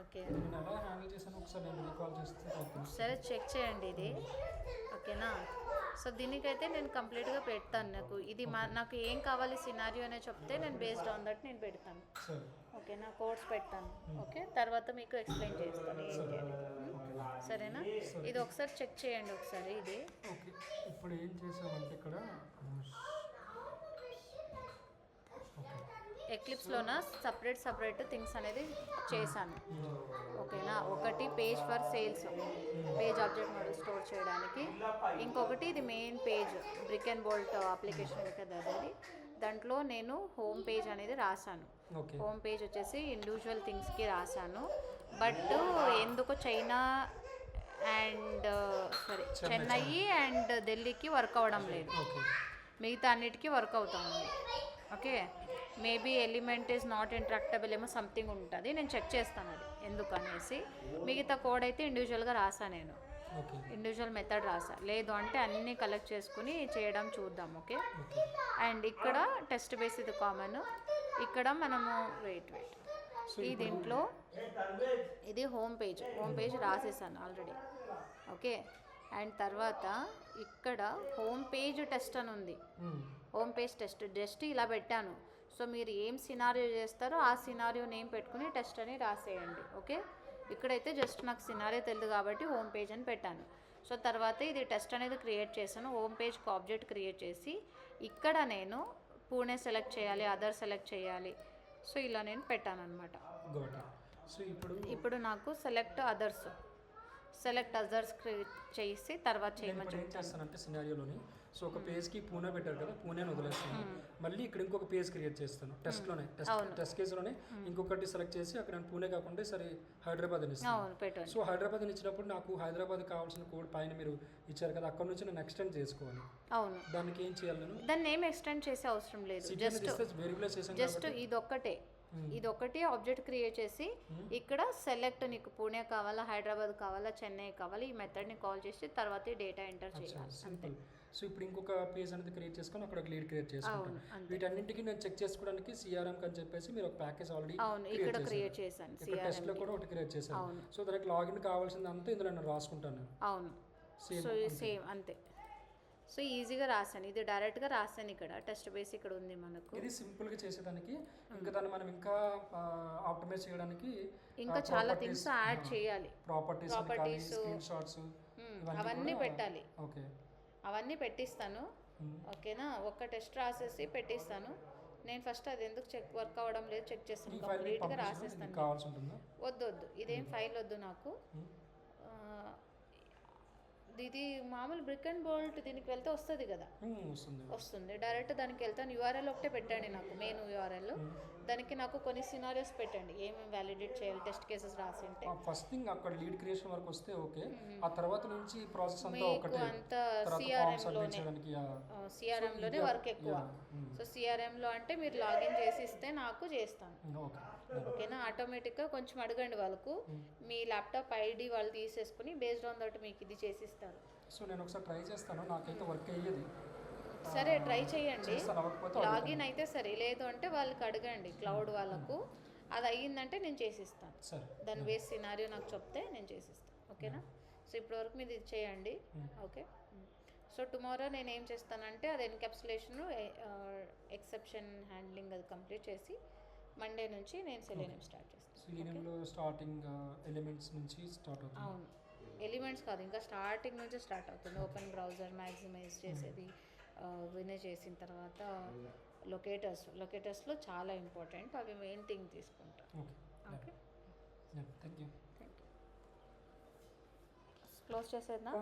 ఓకే, నేను ఎలా హ్యాండిల్ చేశాను ఒకసారి నేను రీకాల్ చేస్తే నాకు తెలుస్తుంది. సరే చెక్ చేయండి ఇది. ఓకేనా, సో దీనికైతే నేను కంప్లీట్గా పెడతాను. నాకు ఏం కావాలి సినారియో అనే చెప్తే నేను బేస్డ్ ఆన్ దట్ నేను పెడతాను. సరే, ఓకేనా, కోడ్స్ పెడతాను. ఓకే, తర్వాత మీకు ఎక్స్ప్లెయిన్ చేస్తాను ఏంటి అని. సరేనా, ఇది ఒకసారి చెక్ చేయండి ఒకసారి ఇది. ఓకే, ఇప్పుడు ఏం చేసామంటే ఇక్కడ ఎక్లిప్స్లోన సపరేట్ థింగ్స్ అనేది చేశాను. ఓకేనా, ఒకటి page for sales, page object model store చేయడానికి. ఇంకొకటి ఇది main page brick and bolt application కదా అది. దాంట్లో నేను హోమ్ పేజ్ అనేది రాశాను. హోమ్ పేజ్ వచ్చేసి ఇండివిజువల్ థింగ్స్కి రాశాను. బట్ ఎందుకో చెన్నై అండ్ ఢిల్లీకి వర్క్ అవ్వడం లేదు, మిగతా అన్నిటికీ వర్క్ అవుతా ఉంది. Okay, maybe element is not intractable ఏమో సంథింగ్ ఉంటుంది, నేను చెక్ చేస్తాను అది ఎందుకనేసి. మిగతా కోడ్ అయితే ఇండివిజువల్గా రాసా, నేను ఇండివిజువల్ మెథడ్ రాసా. లేదు అంటే అన్నీ కలెక్ట్ చేసుకుని చేయడం చూద్దాం. ఓకే, అండ్ ఇక్కడ టెస్ట్ బేస్ ఇది కామన్. ఇక్కడ మనము వెయిట్ ఈ దీంట్లో ఇది హోమ్ పేజ్ రాసేసాను ఆల్రెడీ. ఓకే, అండ్ తర్వాత ఇక్కడ హోమ్ పేజ్ టెస్ట్ అని ఉంది. హోమ్ పేజ్ టెస్ట్ జస్ట్ ఇలా పెట్టాను. సో మీరు ఏం సినారియో చేస్తారో ఆ సినారియో నేమ్ పెట్టుకుని టెస్ట్ అని రాసేయండి. ఓకే, ఇక్కడైతే జస్ట్ నాకు సినారియో తెలియదు కాబట్టి హోమ్ పేజ్ అని పెట్టాను. సో తర్వాత ఇది టెస్ట్ అనేది క్రియేట్ చేశాను. హోమ్ పేజ్కి ఆబ్జెక్ట్ క్రియేట్ చేసి ఇక్కడ నేను పూణే సెలెక్ట్ చేయాలి, అదర్ సెలెక్ట్ చేయాలి. సో ఇలా నేను పెట్టాను అనమాట. సో ఇప్పుడు నాకు సెలెక్ట్ అదర్స్ సెలెక్ట్ అదర్స్ చేసి తర్వాత నేను చేయమని ఇప్పుడు ఏం చెప్తాను. చేస్తానంటే సినారియోలోని సో ఒక పేజ్కి పూణే పెట్టారు కదా, పూణేని వదిలేస్తాను. మళ్ళీ ఇక్కడ ఇంకొక పేజ్ క్రియేట్ చేస్తాను టెస్ట్లోనే, టెస్ట్ కేసులోనే ఇంకొకటి సెలెక్ట్ చేసి అక్కడ నేను పూణే కాకుండా సరే హైదరాబాద్ అని ఇస్తాను. అవును పెట్టండి. సో హైదరాబాద్ అని ఇచ్చినప్పుడు నాకు హైదరాబాద్ కావాల్సిన కోడ్ పైన మీరు ఇచ్చారు కదా, అక్కడ నుంచి నేను ఎక్స్టెండ్ చేసుకోవాలి. అవును, దానికి ఏం చేయాలి నేను? దాన్ని ఏం ఎక్స్టెండ్ చేసే అవసరం లేదు. సిటీ అనేది వేరియబులైజ్ చేసాను జస్ట్ ఇదొక్కటి ఆబ్జెక్ట్ క్రియేట్ చేసి ఇక్కడ సెలెక్ట్ నీకు పూణే కావాలా, హైదరాబాద్ కావాలా, చెన్నై కావాలా, ఈ మెథడ్ని కాల్ చేసి తర్వాత ఈ డేటా ఎంటర్ చేయాలి. సింపుల్. సో ఇప్పుడు ఇంకొక పేజ్ అనేది క్రియేట్ చేసుకొని అక్కడ ఒక లీడ్ క్రియేట్ చేసుకుంటాను. అవును, అంతే. వీటన్నింటికి నేను చెక్ చేసుకోవడానికి సిఆర్ఎం అని చెప్పేసి మీరు ఒక ప్యాకేజ్ ఆల్రెడీ అవును, ఇక్కడ క్రియేట్ చేశాను. ఇక్కడ టెస్ట్లో కూడా ఒకటి క్రియేట్ చేశాను. అవును. సో దానికి లాగిన్ కావాల్సిందంతా ఇందులో నేను రాసుకుంటాను. అవును, సో సేమ్ అంతే. సో ఈజీగా రాశాను, ఇది డైరెక్ట్గా రాశాను. ఇక్కడ టెస్ట్ బేస్ ఇక్కడ ఉంది మనకు. ఇది సింపుల్గా చేసేదానికి ఇంకా దాన్ని మనం ఇంకా ఆప్టిమైజ్ చేయడానికి ఇంకా చాలా థింగ్స్ యాడ్ చేయాలి. ప్రాపర్టీస్, స్క్రీన్ షాట్స్ అవన్నీ పెట్టాలి. ఓకే, అవన్నీ పెట్టిస్తాను. ఓకేనా, ఒక్క టెస్ట్ రాసేసి పెట్టిస్తాను. నేను ఫస్ట్ అది ఎందుకు వర్క్ అవ్వడం లేదు చెక్ చేస్తాను, కంప్లీట్గా రాసేస్తాను. కావాల్సి ఉంటుందా? వద్దు ఇదేం ఫైల్ వద్దు నాకు. ఇది మామూలు బ్రిక్ అండ్ బోల్ట్ దీనికి వెళ్తే వస్తుంది కదా, వస్తుంది డైరెక్ట్ దానికి వెళ్తాను. యూఆర్ఎల్ ఒకటే పెట్టండి నాకు, మెయిన్ యూఆర్ఎల్. దానికి నాకు కొన్ని సినారియోస్ పెట్టండి, ఏమేమి వ్యాలిడేట్ చేయాలి, టెస్ట్ కేసెస్ రాసి ఉంటే. ఫస్ట్ థింగ్ అక్కడ లీడ్ క్రియేషన్ వరకు వస్తే ఓకే, ఆ తర్వాత నుంచి ప్రాసెస్ అంతా ఒకటే. అంత సిఆర్ఎంలోనే వర్క్ ఎక్కువ. సో సిఆర్ఎంలో అంటే మీరు లాగిన్ చేసి ఇస్తే నాకు చేస్తాను. ఓకేనా, ఆటోమేటిక్గా కొంచెం అడగండి వాళ్ళకు, మీ ల్యాప్టాప్ ఐడి వాళ్ళు తీసేసుకుని బేస్డ్ ఆన్ దట్ మీకు ఇది చేసిస్తారు. సో నేను ఒకసారి ట్రై చేస్తాను, నాకైతే వర్క్ అయ్యేది. సరే ట్రై చేయండి, లాగిన్ అయితే సరే, లేదు అంటే వాళ్ళకి అడగండి క్లౌడ్ వాళ్ళకు, అది అయ్యిందంటే నేను చేసిస్తాను. దాని బేస్ సినారియో నాకు చెప్తే నేను చేసిస్తాను. ఓకేనా, సో ఇప్పటివరకు మీరు ఇది చేయండి. ఓకే, సో టుమారో నేను ఏం చేస్తానంటే అది ఎన్క్యాప్సులేషన్, ఎక్సెప్షన్ హ్యాండ్లింగ్ అది కంప్లీట్ చేసి మండే నుంచి నేను సెలీనియం స్టార్ట్ చేస్తాను. సెలీనియంలో స్టార్టింగ్ ఎలిమెంట్స్ నుంచి స్టార్ట్ అవుతుంది. అవును, ఎలిమెంట్స్ కాదు, ఇంకా స్టార్టింగ్ నుంచి స్టార్ట్ అవుతుంది. ఓపెన్ బ్రౌజర్ మ్యాక్సిమైజ్ చేసేది, వినే చేసిన తర్వాత లొకేటర్స్లో చాలా ఇంపార్టెంట్, అవి మెయిన్ థింగ్ తీసుకుంటాం. Okay, thank you. క్లోజ్ చేసేదా?